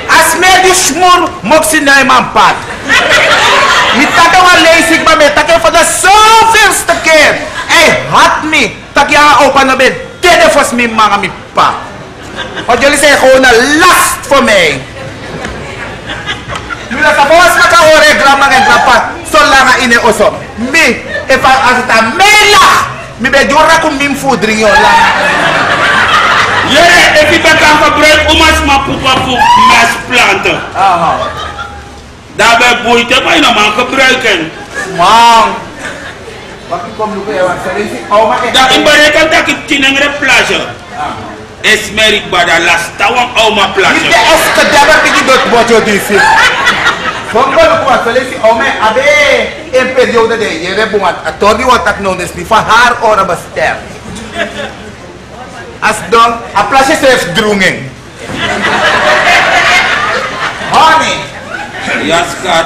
A smer di schmur moksi na man pat. Mi tata wa leisig ba me take for the zoveelste keer. Hij had me. Tak ja opa na bed. Dede fos mi manga mi pa. Want jullie zijn gewoon een last voor mij. Nu dat boos met haar horen, grandma en grandpa, zo lang in de osso. Me, als het aan mij lag, me ben door om mijn voeding, joh. Jere, if je kan gebruiken om als maar poepa poep mes planten. Aha. Daarbij boeit maar je normaal gebruiken. Man. Wat kom je bij, want ze is oma. Dat in bereiken dat ik tien en plage. Es merik bada lasta wan oma Niet plage. de eske dabber die doet wat je doet. Van wat ik was, ze is oma, abe een periode de je hebt wat atori wat ik noem is niet van haar oren bestemd. Als dan, a plasje heeft droegen. Honey. Ja, schat.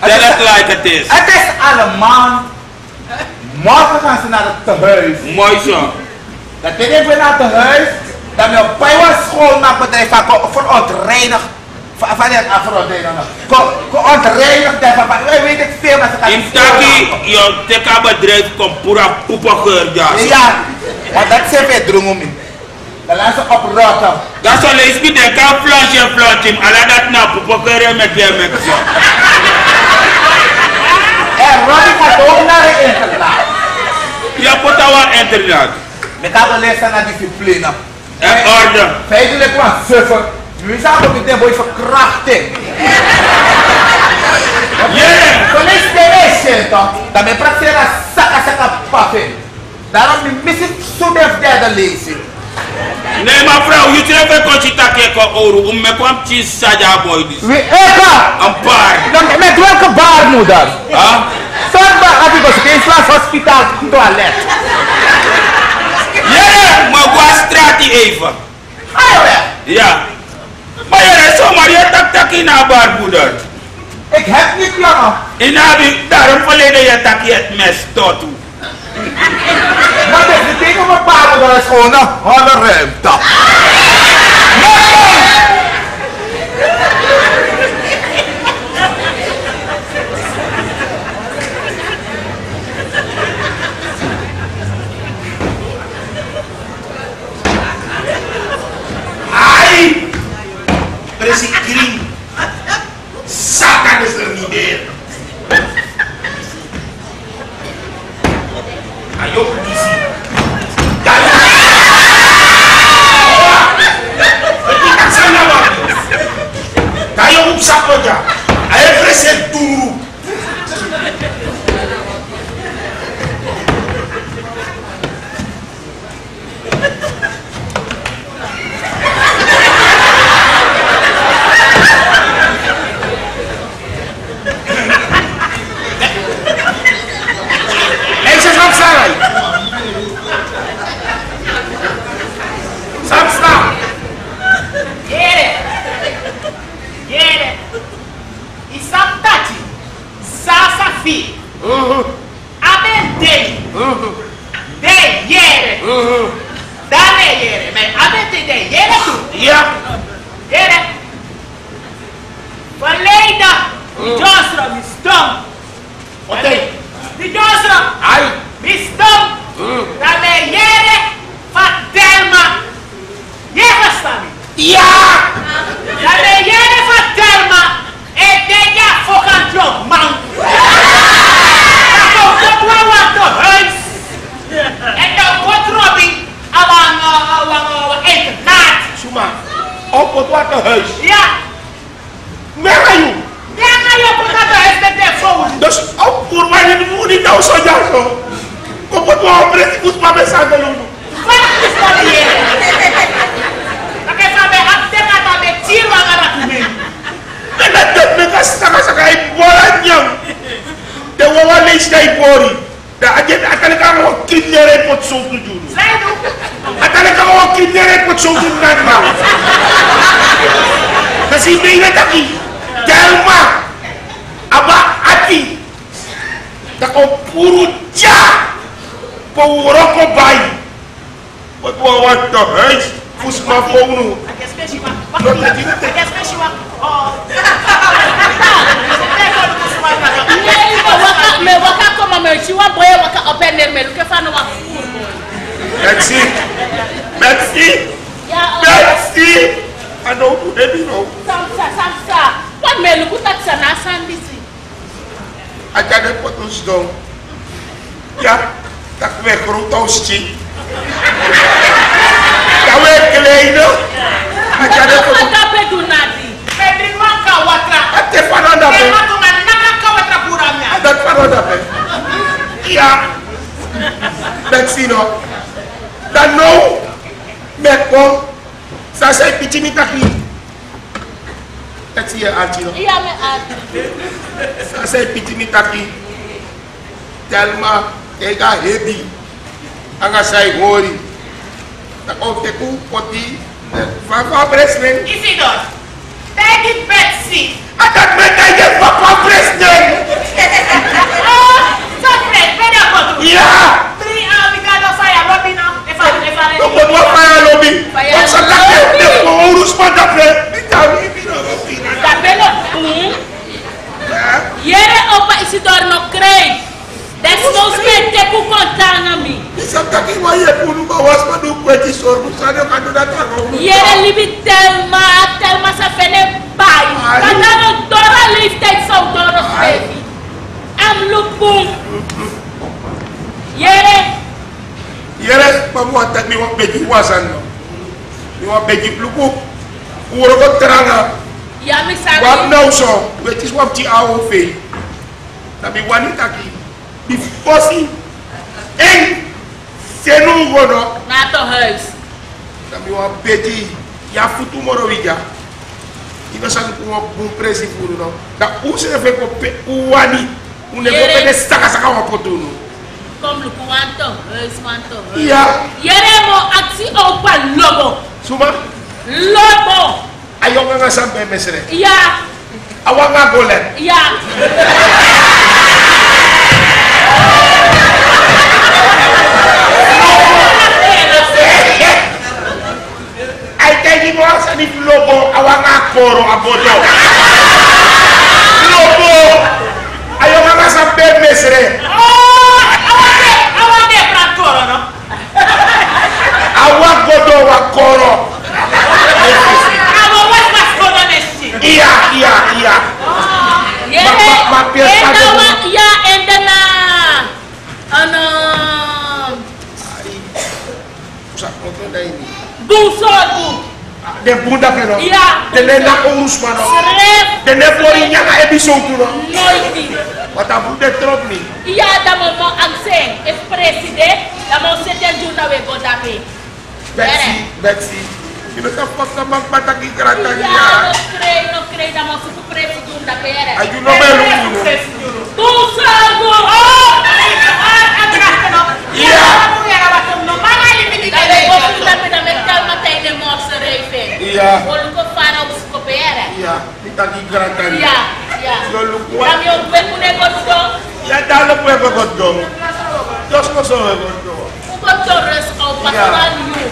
Tell it like it is. Het is allemaal. Morgen gaan ze naar het tehuis. Mooi zo. Dat ik weer naar het tehuis. Dat mijn bij was schoonmaakbedrijf voor ontreinig. Van het afrodenen. Ontreinig. Weet ik veel dat ze gaan. In Taki, je teka bedrijf komt pura poepa geurjas. Ja, maar dat zijn weer dromen. Dan laten ze oprotten. Dat zal eens niet denken aan flansje. Alla dat na poepa geurjas met je mexo. En Robbie gaat ook naar de internaat. Ja, put our internet. We gaan lessen naar discipline. En orde. Feitelijk was suffer. Nu zijn we met een verkrachting. Yeah. Zo lees je eerst toch? Dat we praktijken saka pakken. Daarom mis ik zo de derde lezing. Nee, maar vrouw, je treft een conchita keko oru. Me kwam cheese saja boy dis. Wie eka? Een paar. Dan met welke baarmoeder? Ah? Zorgbaar had ik als in slaas hospitaal toilet. Ja, maar qua straat die even. Ga je weg? Ja. Maar je is zomaar je tak in haar baarmoeder. Ik heb niet langer. In haar daarom verleden je tak je het mes tot toe. Maar dit ding op mijn baarmoeder is gewoon een holle ruimte. Ai! Presi green. Satan is er niet meer. Ayo, easy. Tayo upsakoja. Ayo presi turu. Telma, ega hebi, anga sai hori. Na teku poti, papa president. Isidor, take it Betsy. Atat meta ye papa president. So Fred, better go. Yeah. Three we got fire lobby now. If I No go fire lobby. What's a that? The urus pada pre. Bitawi bino lobby. Capelo, Yere opa Isidor no crê. Desnos mete ku kontanga mi. Isabta ki wa ye punu ba was ma du kweti sor bu sa de kadu data ko. Yere libi telma sa fene bai. Kadano dora lifted so dora baby. Am lupum. Yere pa mo tak mi wa beji wasan. Mi wa beji pluku. Uro ko teranga. Ya mi sabi. Wa now so, which is what ti awo fe. Na mi wani taki. Before en senu wono Na to huis. Kami wa beti ya futu moro wija. Ina san ko bon presi furu no. Da use fe ko pe uwani. Une ko pe saka saka wa potuno. Comme le couanto, swanto. Iya. Yere mo aksi o pa lobo. Suma Lobo. ayo nga sampe mesre. Iya. Awa nga golen. Iya. Ay kay mo sa ni lobo awa nga koro abodo. Lobo ayo nga sampe mesre. Awa de prankoro no. Awa godo wa koro. Awa was kodo nesti. Iya. Ma Ya endana. Ano. Usa konto dai ni. Bungsodu. De bunda pero. Iya. De na ko usmano. Srep. De ne bori nyanga emission kuno. Noiti. Wata bude trop ni. Iya damo mo agseng. Es preside. Damo setel juna we bodape. Bexi. Ino ta fakka magpataki karata Iya, niya. no crei damo su preside da pere. Ayu no melu kuno. Bungsodu. Atrás no. Iya. Era batom no. Mana limiti ka Dale bosu da peda metal matay de mo sa reife. Iya. Olu ko para usko pere. Iya, itaki karata niya. Iya, iya. Lolu kuat. Kami yung bekune gosto. Ya dalo po ko goddo. Dos ko so goddo. Ukon torres au pasaran yu.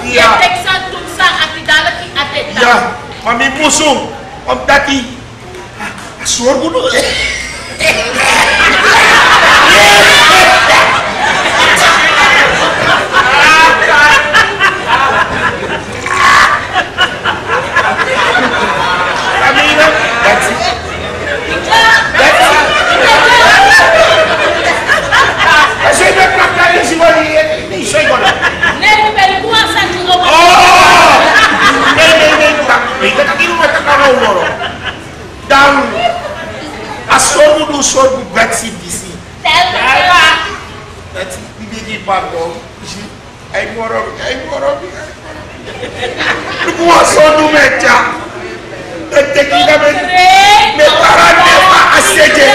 Iya. Ya teksan tumsa ati dalaki ateta. Ya, mami musuh. Om tati. Suar kuno. Nego bel kuasa jugo. Dan asobu do sobu Bexi disi. Telma. Bexi bibi pardon. Ay moro. Ku asobu mecha. Ete kita me parane pa aseje.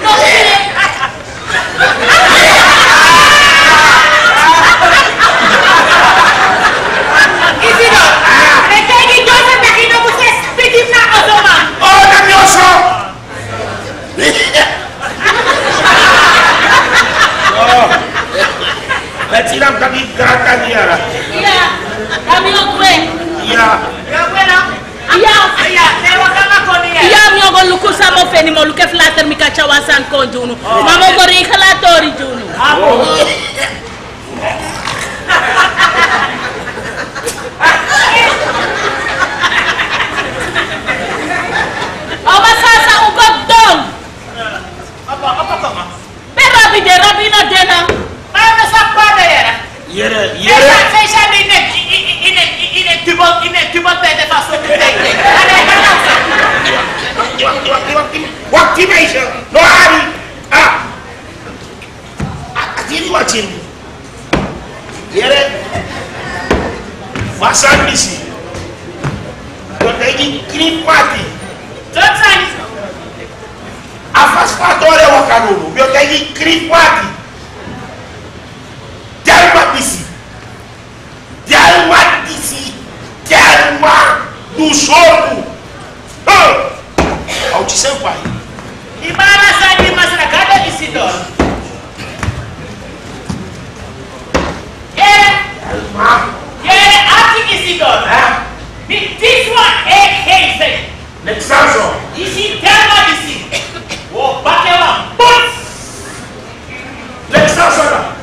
No cree. Isido. Retegi josa takino buses. Pidim na ozoma. Oh, na mioso. Oh. Bexi nam kami gerakan ya. Iya. Kami ogwe. Iya. Yo bueno. Iya. Aya, ne wakama koni ya. Iya mi ogo luku samo feni mo luke flatter mi kacha wasan konjunu. Mamo go ri khalatori junu. Abo. Oma sasa ugo dong. Apa kama? Be rabi no dena. Mana sapada ya. Yere. Saya ini tubal tete faso tete. Waktu meisha. No hari. Atiri wachin. Yere. Masan misi. Kotegi kini mati. Johnson. Afas patore wakanunu. Kotegi kini mati. Jalma bisi. Jalma do sono. Ao te seu pai. Di mana saja masyarakat Isidor? Arti Isidor. This one hey. Nexaso. Isi terma isi. Wo bakela boots. Nexaso.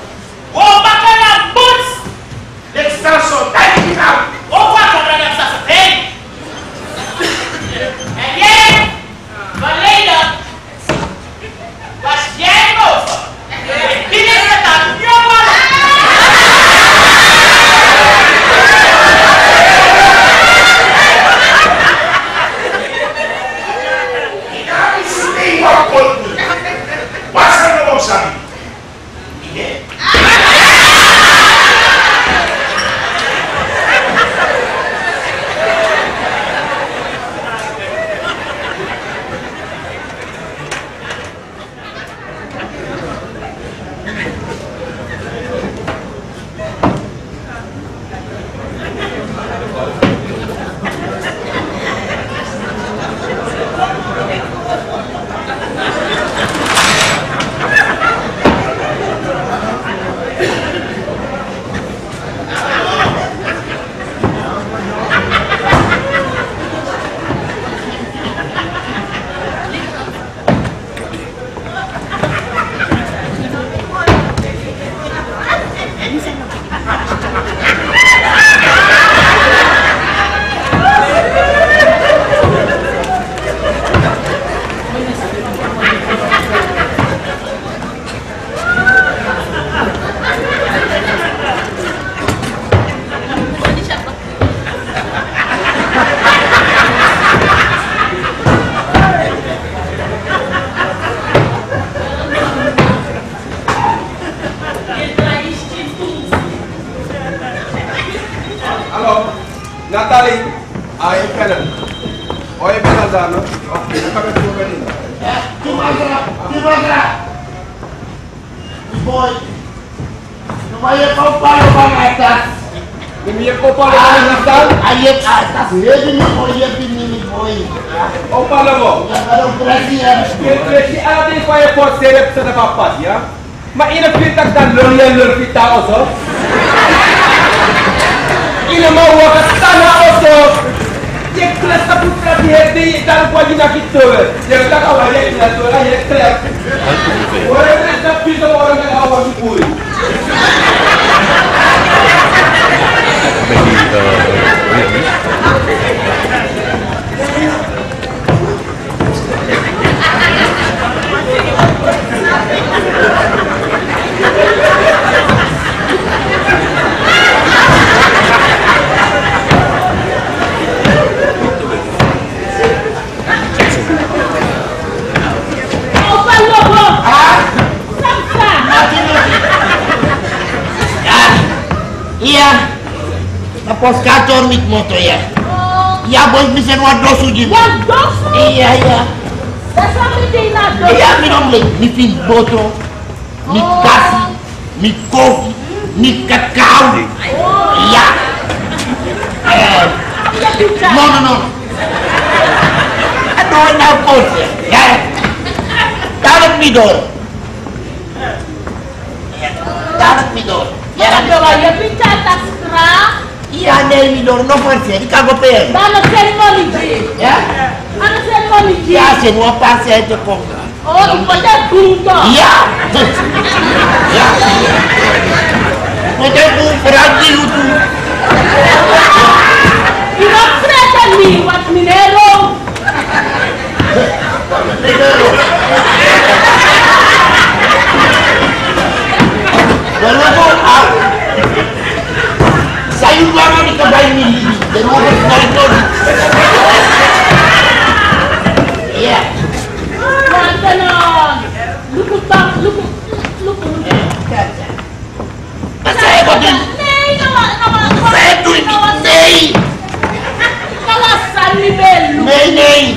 Wo bakela boots. Nexaso. Dai now. Wo bakela sasa. Hey. And yeah. But later. Was Diego. Ini setan nyoba. Oye, Belazano. Ok, déjame tu venir. Boy, no vaya a comprar para atas. Ini yang kau pada mana nak? Ayat atas, ini ni boy. Opa lamo. Ya kalau berarti ya. Kerja ada yang kau buat seleb sana apa ya? Mak ina kita kan lorian kita also. Ina mau wakat tanah also. Cek kelas putra di dalam wajib kita. Jangan tak awal dia kelas tu lah, dia kelas. Orang kelas tapi semua orang yang awal syukur. Iya, tapos kacor mit moto ya. Ya boy bisa wadosu di. Wadosu? Iya. That's what we did not do. Iya, minum lagi. Mi fin boto, mi kasi, mi kopi, mi kakao. Iya. No. Aduh, na pos ya. Taruh mi dor. Taruh mi dor. Ya pinta tastra. Iya, nel mi dor no forse, di cago per. Dano ceremony ji. Ya? Ano ceremony ji? Ya, se no passa e te ponga. Oh, ipota gundo. Iya. Ya. Pote tu fragil tu. Ino freta mi, wat minero. Lalu sayur lama di kebay ini, dan mau berkali-kali. Iya. Mantanon. Luku. Saya botin. Saya tu ini. Kawasan ni belu. Nei.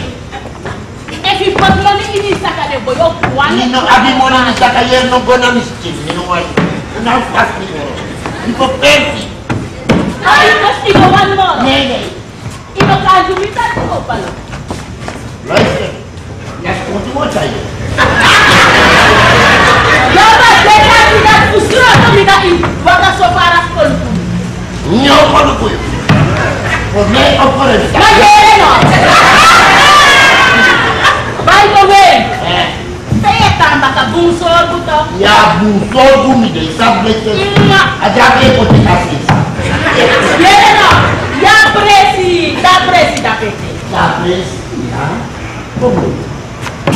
Efi patloni ini saka de boyo kuan. Nino abi mona ni sakayer no gona miskin. Nino wai. Não faz dinheiro. E por perto. Ay, pasti ko one more. Nei. Ino ka jumita ko pala. Listen. Ya último saya. Yaba deka tidak usura to mina in wala so para kon. Nyo kono ko. Por me o por el. No. By the way. Saya tambah ka bungsor buto. Ya busol gumi de sablete. Aja ke potikasi. Yeno. Ya presi da pete. Ya pres. Ya. Como?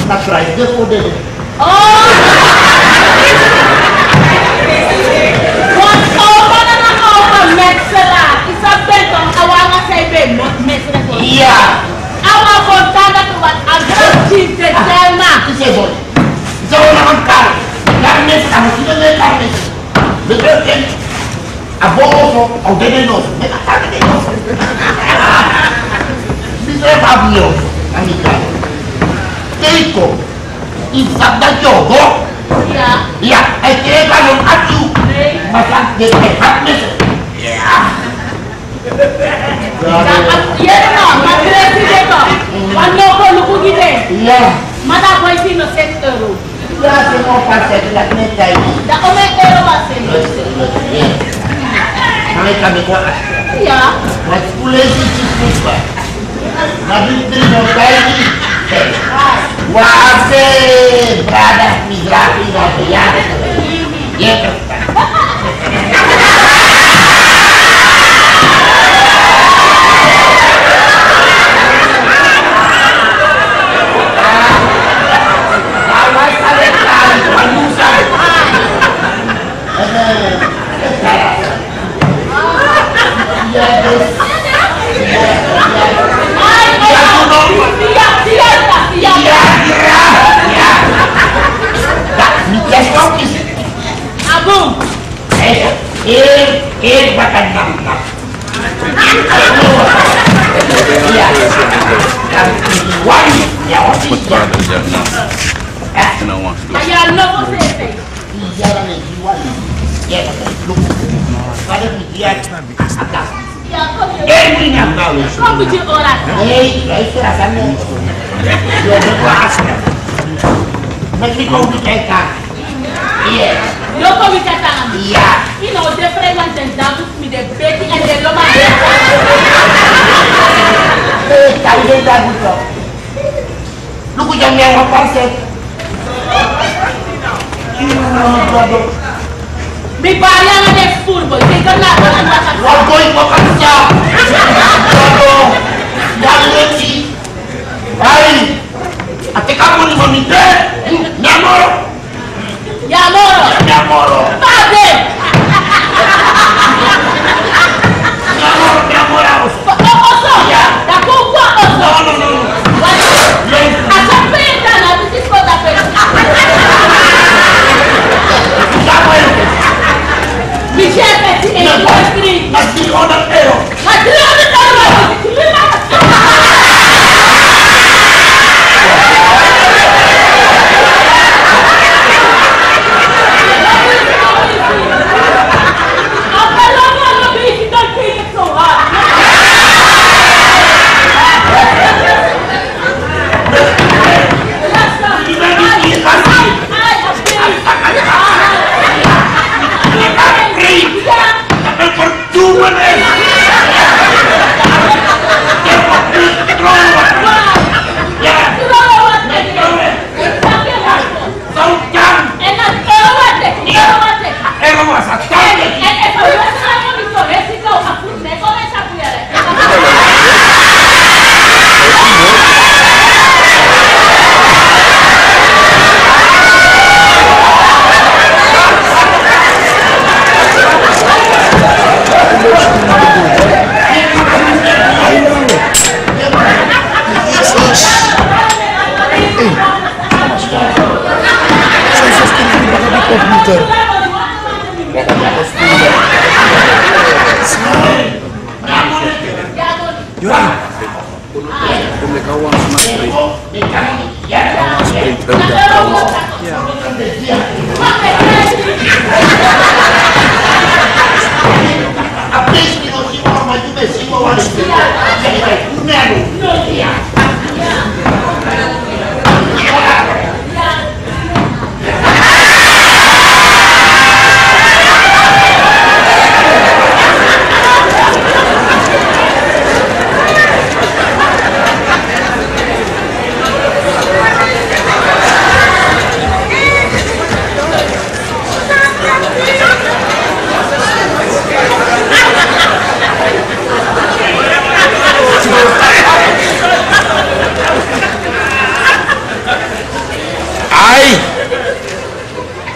Na trai de poder. Oh. Mexela, isabel tong awanga sa ibe mo mesra ko. Iya. Awa kontana to wat agad chinte selma. Kasi boy. Jauh naman kar. Karne kamu sino le karne. Betul kan? Aboso au venenoso. Venenoso. Bisa Fabio, amiga. Keiko. Isabda jogo. Iya. Iya, que kalau atu. Masak de hatme. Iya no, magresi deko. Wano ko luku gide. Iya. Mata boy sino sector. Ya se mo pasa la neta ini. Da komentero ba sino? Kami kami kuat. Iya. Mas kulesi cikupa. Nabi terima kasih. Wase berada migrafi dari ya. Ya. Abu. Puji orang. Nee, luister, Hassan. Je bent wel afspraak. Met wie kom je kijken? Yes. Yo kom ik het aan. Ja. You know, the pregnant and down with the baby and the loma. Tahu dia dah buka. Lu ku jangan yang apa sih? Mi bayang ada furbo. Kita nak orang makan. Wargoi makan siap. Waduh. Yang leci. Baik. Ate kamu ni meminta. Nyamor. Yamoro. Nyamoro. Pade. Nyamor harus. Oso. Ya. Tak kuat oso. No. Asa peta na bisis ko ta peta. Siapa yang? Mi chefe ti e postri. Masih orang ero. Madrone taro.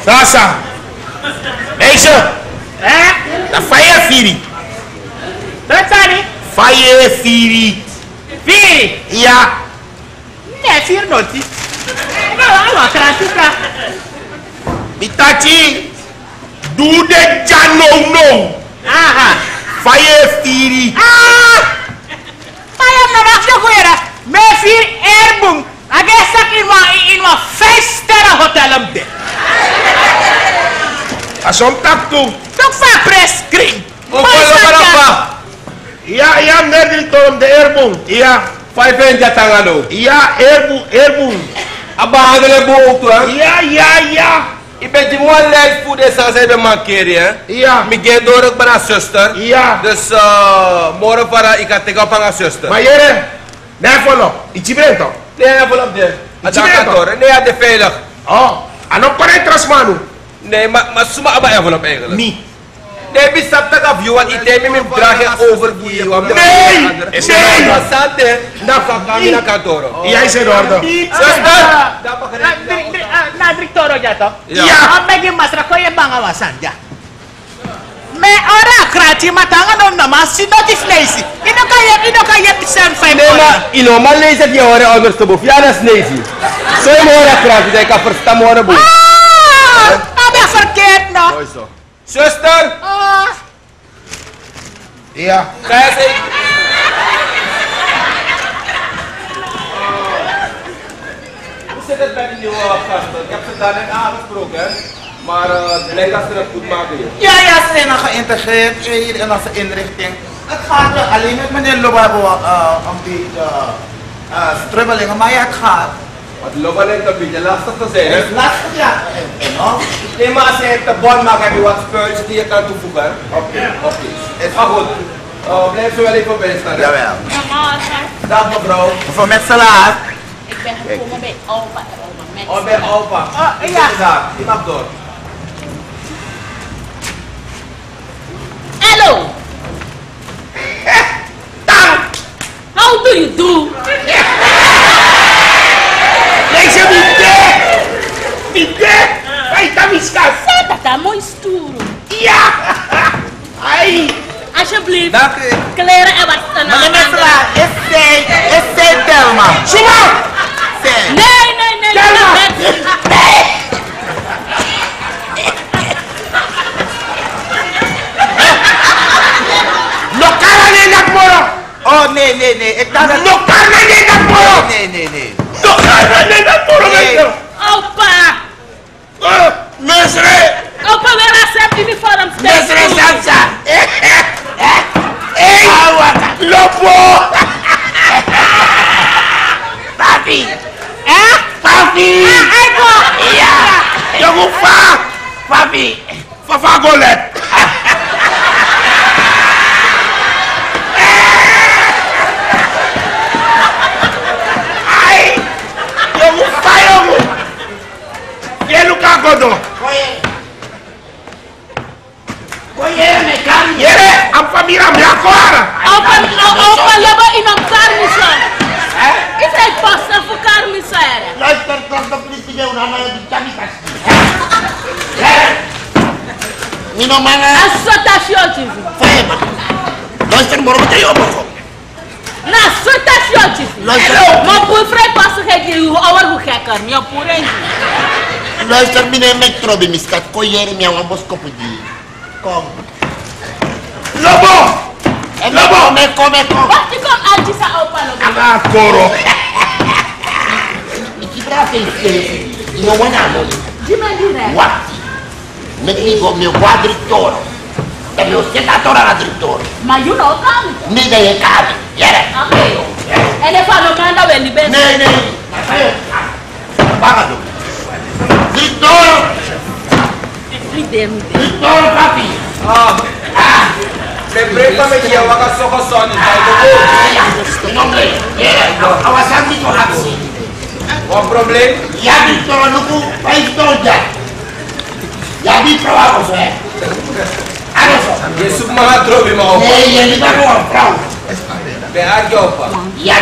Sasa. Meisje. De fire Firi. Dat tadi. Fire Firi. Firi. Ja. Nee, vier noti. Nou, kratika. Bitachi. Doe de jano. Aha. Fire Firi. Ayam na mag siya kuya. May vier airbom. Agasak in ma 5-sterren hotel om dit. Asom tak tu. Toch van prescreen. Ja, net om de airbom. Ja. 5 tangan lo. Ja, airbom. Abang ada buat tu ah. Ja. Ik die mooi lijst voor de zaak zijn mankeren. Ja. Ik ga door ook bij mijn zuster. Ja. Dus morgen para ik ga tegen op mijn zuster. Maar jere, nee volop. Iets brengt toch? Nee, envelop de. Adakator. Nee, de veilig. Oh, ano pa rin trasmanu? Nee, maar suma aba envelop eigenlijk. Niet. Nee, bis sap tak af you want item me draag je over die. Nee! Sante. Na kami na kantoro. Jij is in orde. Zuster. Na directoro ja toch? Ja. Ang may masra ko yung mga wasan ja. May ora krati matangan on naman sinotif lazy. Ino kaya pisan 5 Nee, maar ino man lezen die horen anders te boven. Ja, dat is nezy. Zo je horen kracht, dat ik kan verstaan horen boven. Heb je verkeerd nog? Mooi zo. Zuster. Ja. Ga eens even. Hoe zit het met die nieuwe gasten? Ik heb ze daar net aangesproken, maar het lijkt dat ze het goed maken hier. Ja, ze zijn al geïntegreerd hier in onze inrichting. Het gaat wel alleen met meneer Lobabo een beetje strubbeling, maar ja, het gaat. Het lopen is een beetje lastig te zijn, hè? Het is lastig, ja. Nee, maar als je het de bon maakt, heb je wat spulletjes die je kan toevoegen. Oké. Het gaat goed. Blijf zo wel even binnen staan. Jawel. Dag mevrouw. Mevrouw Metselaar. Ik ben gekomen bij opa en oma. Oh, bij opa. Inderdaad, die mag door. Hello. How do you do? Deixa eu me ver! Me ver! Aí tá me escapando! Dat is mooi stoer. Ja! Aí! Alsjeblieft. Dank u. Kleren en wat dan Meneer Metselaar, is zij Telma? Suma! Zij. Nee. Telma! No cara de la moro! Oh, nee. Ik dacht dat... No cara de la moro! Nee. No cara de la moro! Nee. Opa. Mestre! Opa wil accept uniform. Mestre Sansa! Ei! Lopo! Papi! Papi! Ja! Jongen, papi! Fafa golet! Ai! Jongen, jongen! Jij lukt godo! Yere, am família minha agora! Opa leva iemand karmison. Is hij passen voor karmiseren? Luister, dat politie een nama di Chamikas. Mino mana? Assotation TV. Fema. Luister, moro met jou op. Na assotation TV. Luister. Maar voor vrij passen ga je hoe ouder hoe gekker. Mijn poeren. Luister, meneer Metro de miskat. Koyere minha uma boscopudi. Kom. Lobo! Lobo! Come. Wacht, ik kom uit die opa lobo. Aga koro. Ik praat in no wanamo. Die man die rijdt. Wat? Met ligo meu quadritor. Da meu senator a dritor. Maar you know kan. Nee, dat je kan. Jere. Oké. En dan van de man dat wel niet bent. Nee. Bagado. Dritor! Niet de. Dritor, papi! Lembrei met jou, wat is zo gezond in het Nombre. Awasan dito haksi. Wat probleem? Ya Dritor, nuku, paistoja. Ya di probago, eh. Ano so? Je zoekt maar een droom in mijn opa. Nee, je niet maar gewoon vrouw. Ben haar je opa. Ya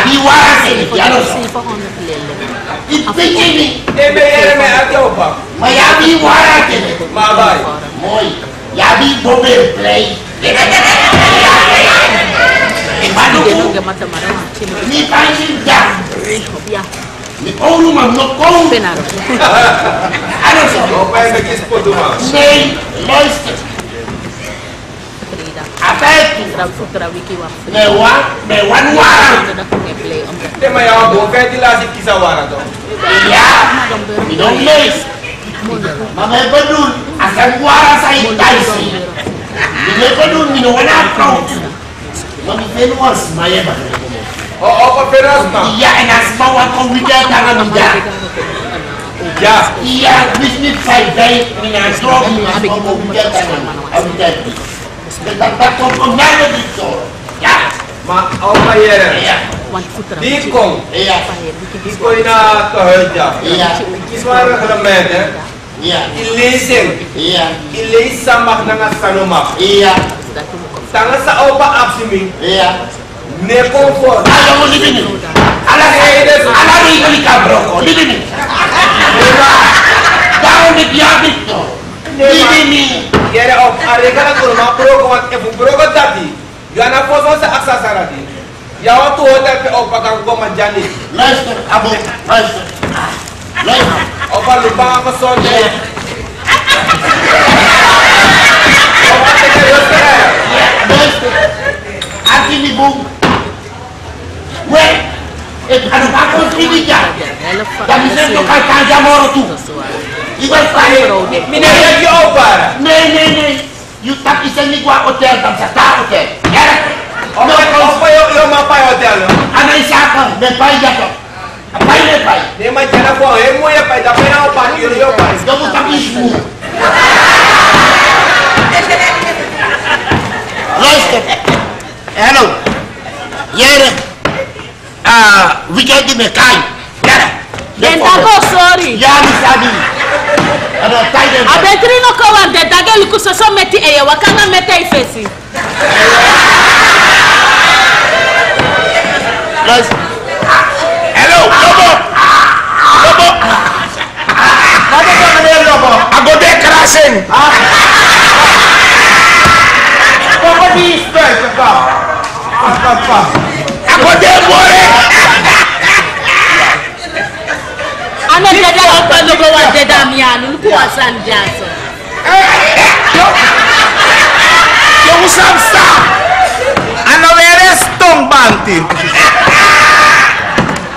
di warase, ya no so. Ik weet je niet. Nee, ben jij met haar je opa? Maar ya di warase. Maar bij. Mooi. Ya di bobe play. Manuku, ni pansin jam. Ni onu mam no kon. Ano so? Opa is een gispotu man. Nee, luister. Aperto. Me wan wara. Nee, maar jou gewoon ventilatie kiezen waren toch? Ja, mi don't lees. Maar me bedoel, asan wara sa itaisi. Me bedoel, mi no wana approach. Maar mi ven was maye ba. Oh, opa peras man. Ja, en as ma wan kon wika tanga mi ja. Ja. Ja, wis niet vijf bij, mi na drog mi kon wika tanga. Dat komt om mij met dit zo. Ja. Maar opa jere. Ja. Die komt. Ja. Die kon je naar te huidja. Ja. Die is maar een reglement hè. Ja. Ilesing. Ja. Ilesa mag na nga sanomak. Ja. Tanga sa opa absimi. Ja. Ne comfort. Alam mo libini. Alam mo ikali kabro ko. Libini. Down with Yabito. Libini. Yere op arega na kurma pro ko wat efu pro ko dati. Gana foso sa aksasarati. Ya watu hotel pe opa kan ko majani. Luister, abo. Luister. Luister. Opa lupa ako sonde. Opa teke yosere. Luister. Ati ni bung. Weh. Ano ba ko siniga? Dami sa to kay kanja moro tu. Igual tayo. Minaya yo opa. Nee. You tak isa ni gua hotel tam sa ta hotel. Era Apa yo mapai hotel? Ana isaka, me pai jato. Pai me pai. Dia macam nak buat emo ya pai, tapi nak apa yo pai. Kamu tak isu. Luister. Hello. Jere. Weekend me kai. Jere. Den dago sorry. Ya mi sabi. Ada tai den. Abetri no kawan den dago luku so meti e wakanga meti ifesi. Hello, Lobo. Lobo. Ada jangan dia Lobo. Aku dekrasen. Lobo di spell cakap. Apa? Aku demore. Ana dada opa logo wa dada mianu luku wasan jasa. Yo usam sa. Ano beres tong banti.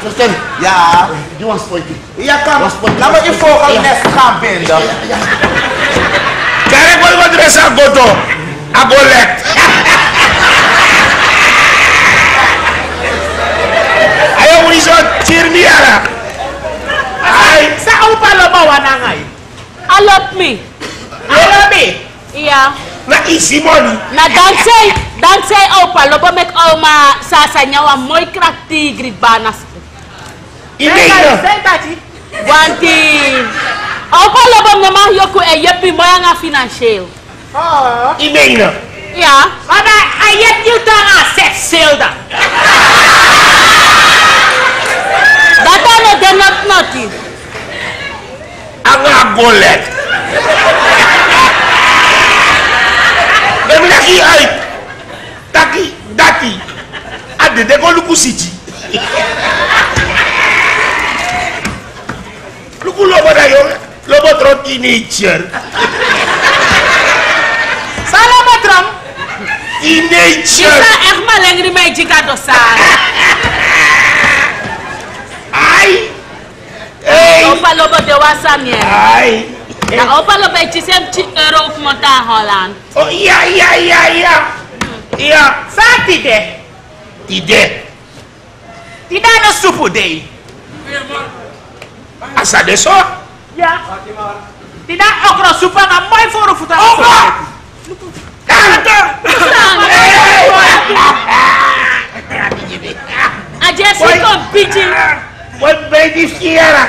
Justin, Ya. you want spoiled. Iya kan. Lama info kalau next campaign dah. Kare boy dresa goto. Aku lek. Ayo unison cheer me ara. Ay, Sa upa lo bawa nangai. Alot me. Alabi. Iya. na easy money. Na dansay opa lobo mek oma sasa nyawa moy krakti grid banas. Inega. Wanti opa lobo nama yoku e yepi moya nga financial. Inega. Ja. Mana ayat you tanga set selda. Data no de noti. Anga golet. Demi lagi ay. Dati. Ade de go luku siti. Luku lobo da yo. Lobo tro teenager. Salam matram. Teenager. Isa echt maar langer die mij jika dosan. Ay. Hey. Opa lobo de wasan ye. Ay. Na opa lobo chisem €1 op monta Holland. Oh iya. Iya. Sati de. Ide. Tidak ada supu de. Asa de so. Ya. Tidak okra supa na moy foro futa. Opa. Aja si kom biji. Wat ben je fiera?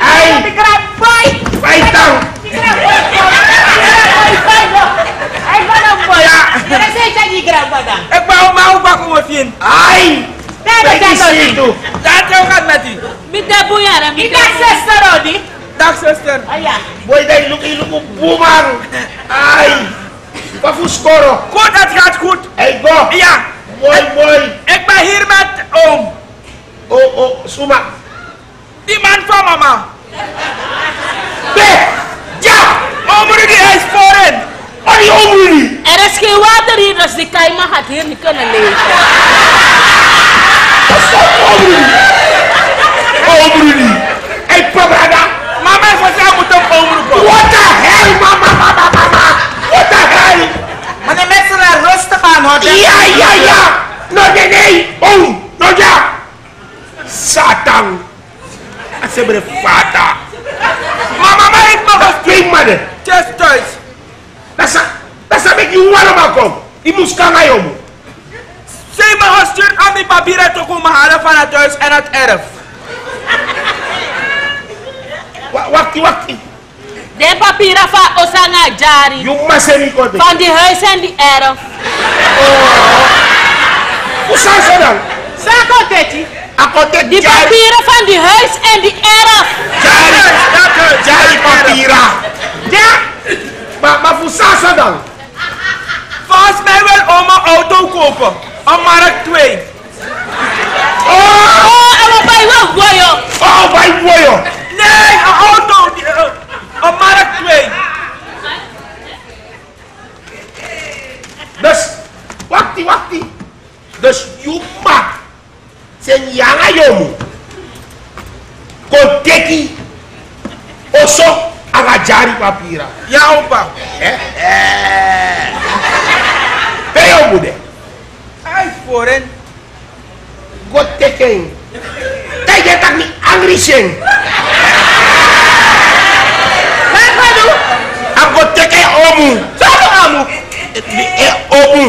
Ay. Tikra boy. Baitang. Tikra boy. Ay bana boy. Kaya sa changi gra bada. Ik wou maar op komen zien. Ay. Dada Ben je dada. situ? Dat jou gaat met die. Mi debu yara mi Ida sister odi. Dag zuster. Aya. Boy dai luki bumang. Ay. Wat voor score? Goed, het gaat goed. Hey go. Ja, Boy. ik ben hier met oom. Oh, Suma. Die man van mama. Be. Ja. Oom Rudy is voorin. Wat die omri? Er is geen water hier, dus die kaima gaat hier niet kunnen leven. Omri. Hey pabrada. Mama is vanzelf moet hem omroepen. What the hell, mama. What the hell? Meneer Metselaar, rustig aan hoor. Ja. Nee. Oh, no ja. Satan. Asebre fata. Mama heeft me gestuurd. Twee mannen. Just thuis. Dat is een je warm kom. Je moest kan jomo. Ze heeft me gestuurd om die papieren te komen halen van het huis en het erf. Wacht. De papieren van Osanga Jari. Je moet ze niet kopen. Van die huis en die erf. Hoe zijn ze dan? Sako teti. Akote Die papieren van die huis en die erf. Jari papiera. Ja, Maar hoe zijn ze dan? volgens mij wil oma auto kopen. Op markt 2. Oh, en wat bij wel goeie. Oh, bij boyo. Nee, een auto. Op markt 2. Dus, wacht. Dus je mag zijn janga jomo. Konteki. Oso aga jari papiera. Ja, opa. Ben je moeder? Hij foreign. Go taking. Kaya tak ni angry sing. Madu. Aku taking omu. Saan amo? Omu.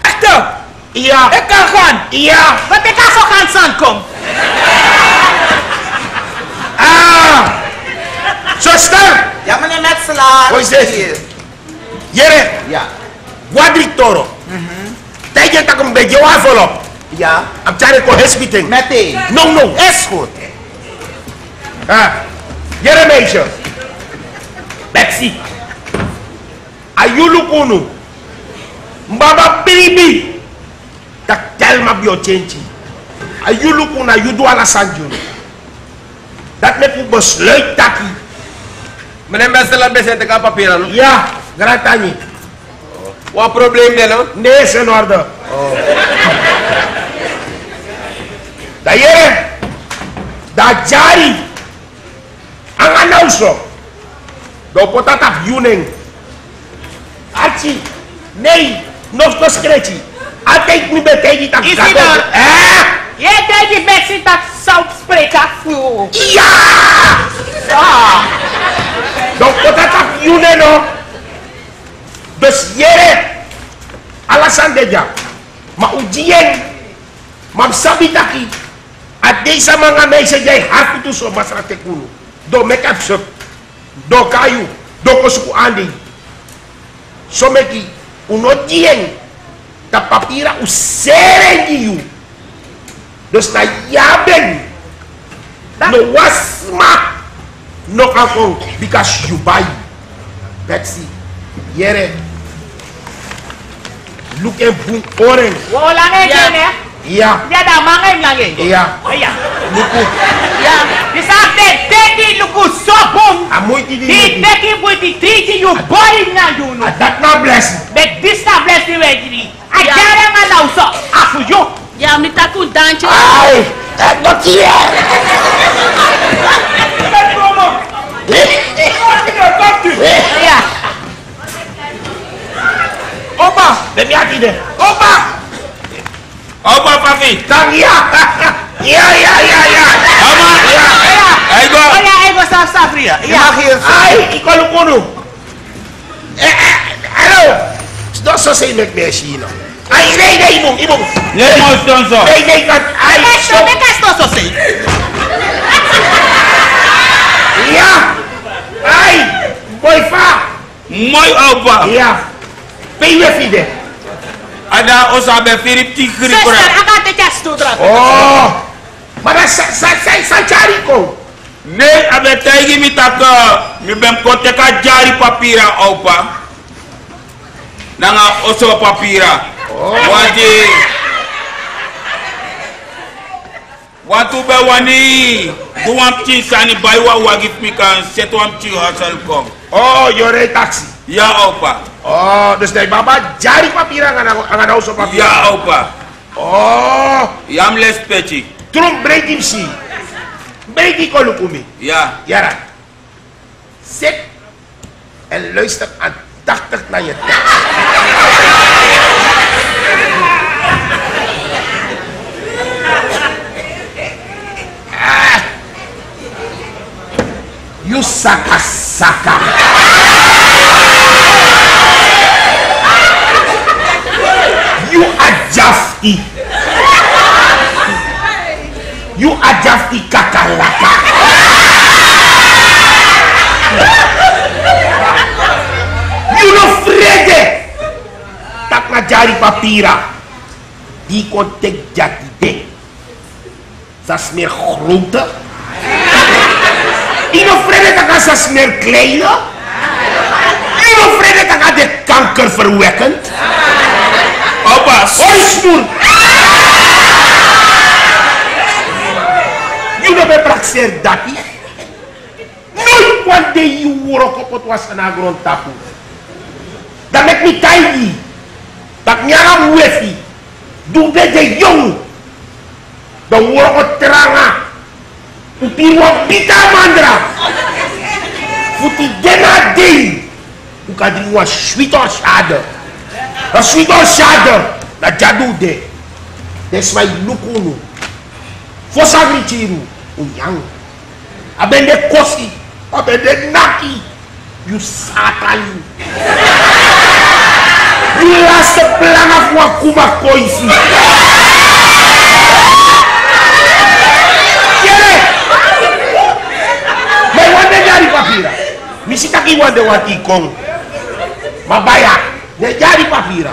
Ito. Iya. Ikakan. Iya. Ba't ikasokan saan kong? Sister. Ja, meneer Metselaar. Wat is dit? Jere. Ja. Wadrik toro. Kaya tak een beetje envelop. Ja. I'm trying to hospiting. Meteen. No. Is goed. Jere meisje. Bexi. Ayulu kunu. Mbaba baby. Tak tel ma bio chenchi. Ayulu kuna yudu ala sanjunu. Dat me pu besluit taki. Meneer Metselaar bezet ik aan papieren. Ja, gratani. Wat probleem dan? No? Nee, is in orde. Da jere. Da jari. Ang anauso. Do potataf yuning. Archie. Nee. Nog to skrechi. Altijd mi betegi tak. Isidor. Je denkt die mensen dat zou spreken voor. Ja! Do potataf yuning no. Dus jere. Alasan deja. Ma ujian. Mabsabi taki. At di sa mga meisje jay hakutu so masrate kuno. Do make up shop. Do kayu. Do kosuku andi. So meki unodien. Ta papira usere giyu. Dus na yaben. No wasma. No kakong. Because you buy. Betsy. Yere. Look and boom orange. Wala nga yun eh. Iya. Dia dah mangai lagi. Iya. Iya. Luku. Ya. Di saate teki luku sobong. Amoy ti Di teki buat di triti you boy na you know. That na blessing. Bet this na bless di wedi. Ajara nga na uso. Afu yo. Ya mita ku danche. Ay! Not here! Ya. Opa! Let me ati de. Opa! Opa papi. Kang iya! Iya! Ama. Aigo. Oh ya, ego sa fria. Je mag hier Ay! Ikaw kuno. Hello! Don't so say make me shino. Ay! Nee, ibong. Nee mo stonso. Nee, kan. Ay! Kasto, de kasto so say. Iya! Ay! Boy fa! Mooi opa. Iya! Pay we fide. Ada osabe firip tikri Sister, kura. aka te kasto dra. Oh! Mara sa chari ko. Nee abe taigi mi taka. Mi bem kote ka jari papira opa. Nanga oso papira. Wantu be wani. Duwam chi sani baywa wagit mi kan setwam chi hasal kom. Oh, yore taxi. Ya opa. Oh, dus dari baba jari papira ngana uso papira. Ya opa. Oh, Yam les peci. trum breaking si. Breaking ko lukumi. Ja. Yara. Zit en luister aandachtig naar je tekst. You saka. You adjusty. You adjusty kakalaka. You no frede. Tak na jari papira. Die kon tek jati de. Sas meer groente. Die no frede tak na sas meer kleine. Die no frede tak na de kankerverwekkend. Opa. Oismoer. You no be praxer dati. Nooit one day you work op het was na grond tapu. Dat met me taigi. Dat nyara wefi. Doe de jong. Dan work op tranga. Uti wa pita mandra. Futi dena day. Ukadri wa sweet or shade. A sweet or shade. Dat jadu de. Deswai lukunu. Fosagrichiru. Unyang. Abende kosi. Abende naki. You Satan. You last the plan of Wakuma Koisi. May wande jari papira. Misitaki wande wati kong. Mabaya. Ne jari papira.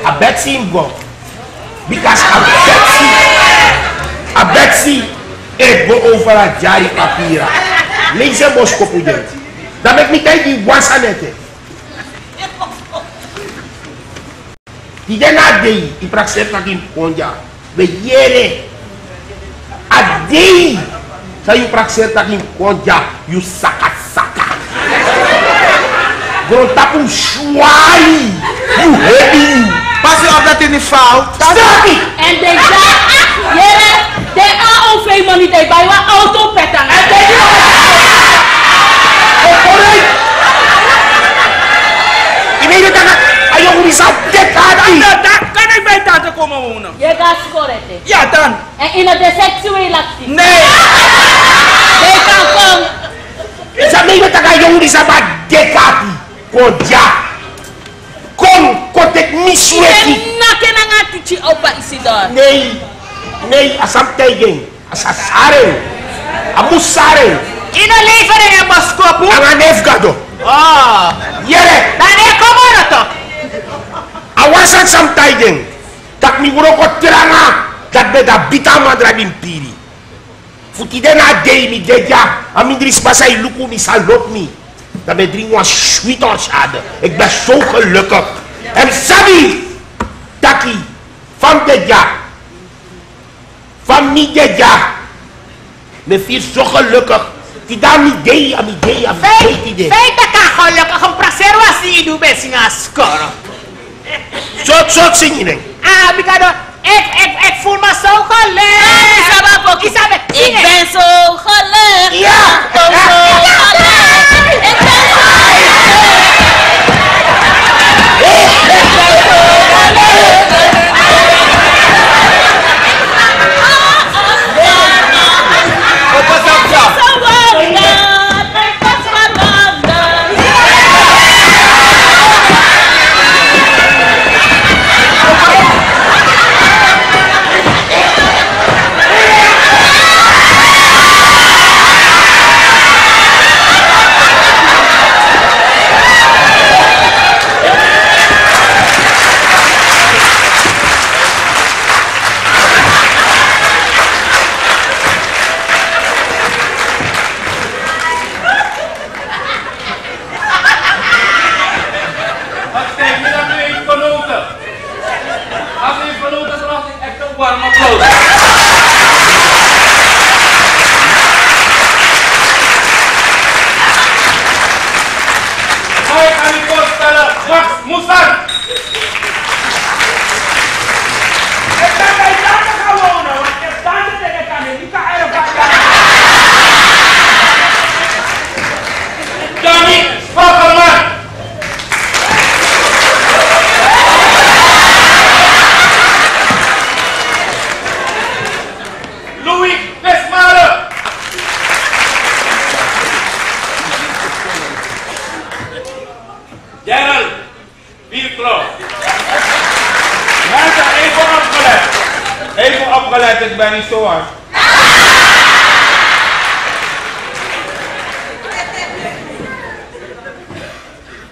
I bet him go. Because I bet it go over a jari papira. Lees een boskopujen. Dat make me tell you once a net. Die na dei, I praxet na kim konja. We yere. A dei. Sa you praxet na kim konja. You saka. Gron tapu shwari. You heavy. Pas je op dat in de fout? Stop it. En de jere, de a veel money bij wa auto petan. En de Ayo bisa dekati. Dat kan ik bij tante komen wonen. je gaat scoren. Ja dan. En in de seksuele actie. Nee. Je kan komen. Sa may mataka yung isa ba dekati. Kodja. Kom kotek misweki. Je naken ang atichi opa Isidor. Nee, asam tegen. Asasaren. Amusaren. Inalevering en boskopu. Ang nefgado. Ah. Yere. Dan como na to? Awasan sam tegen. Tak mi wuro ko tiranga. Dat beda bitama drabim piri. Futide na dei mi deja. Amindris basay luku mi salot mi. Dat me dring was schwieterschade. Ik ben zo gelukkig. En sabi. Taki. Van deja. Van niet deja. Me vier zo gelukkig. Tidak mi dei, ami dei. Feit dat kan gelukkig een prazer was die idu besi nga scoren. Zot zingen. Ah, Mikado, ik voel me zo gelukkig. Isabel, Ik ben zo gelukkig. Ja. Ik ben zo gelukkig. Ik ben zo opgelet, ik ben niet zo hard.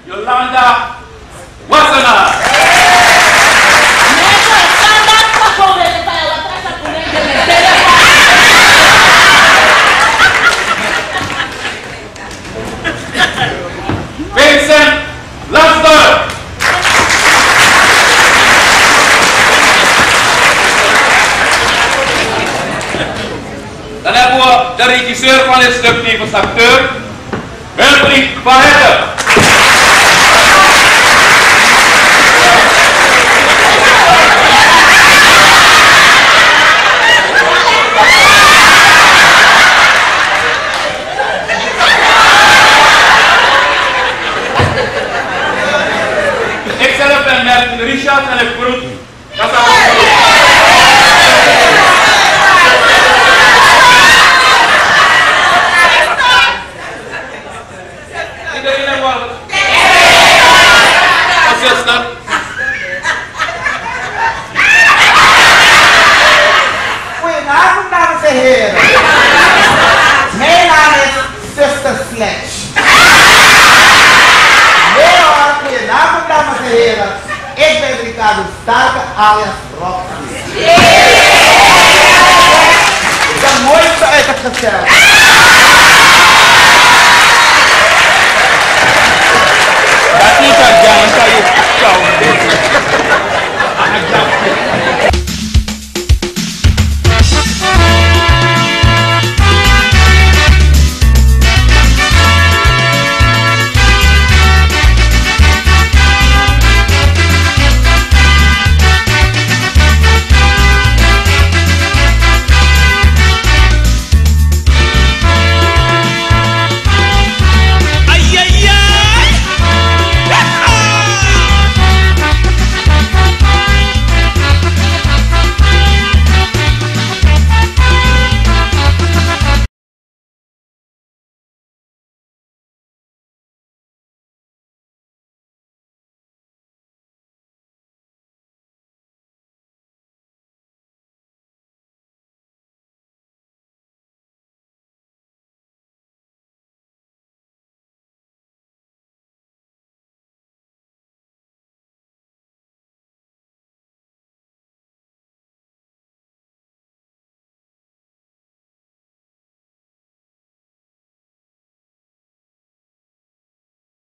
Jolanda Wassenaar. Vincent Laster. Dan hebben we de regisseur van het stuk, tevens acteur, Wilfried van Hetten. Ikzelf ben met Richard en ik groet. Dat is area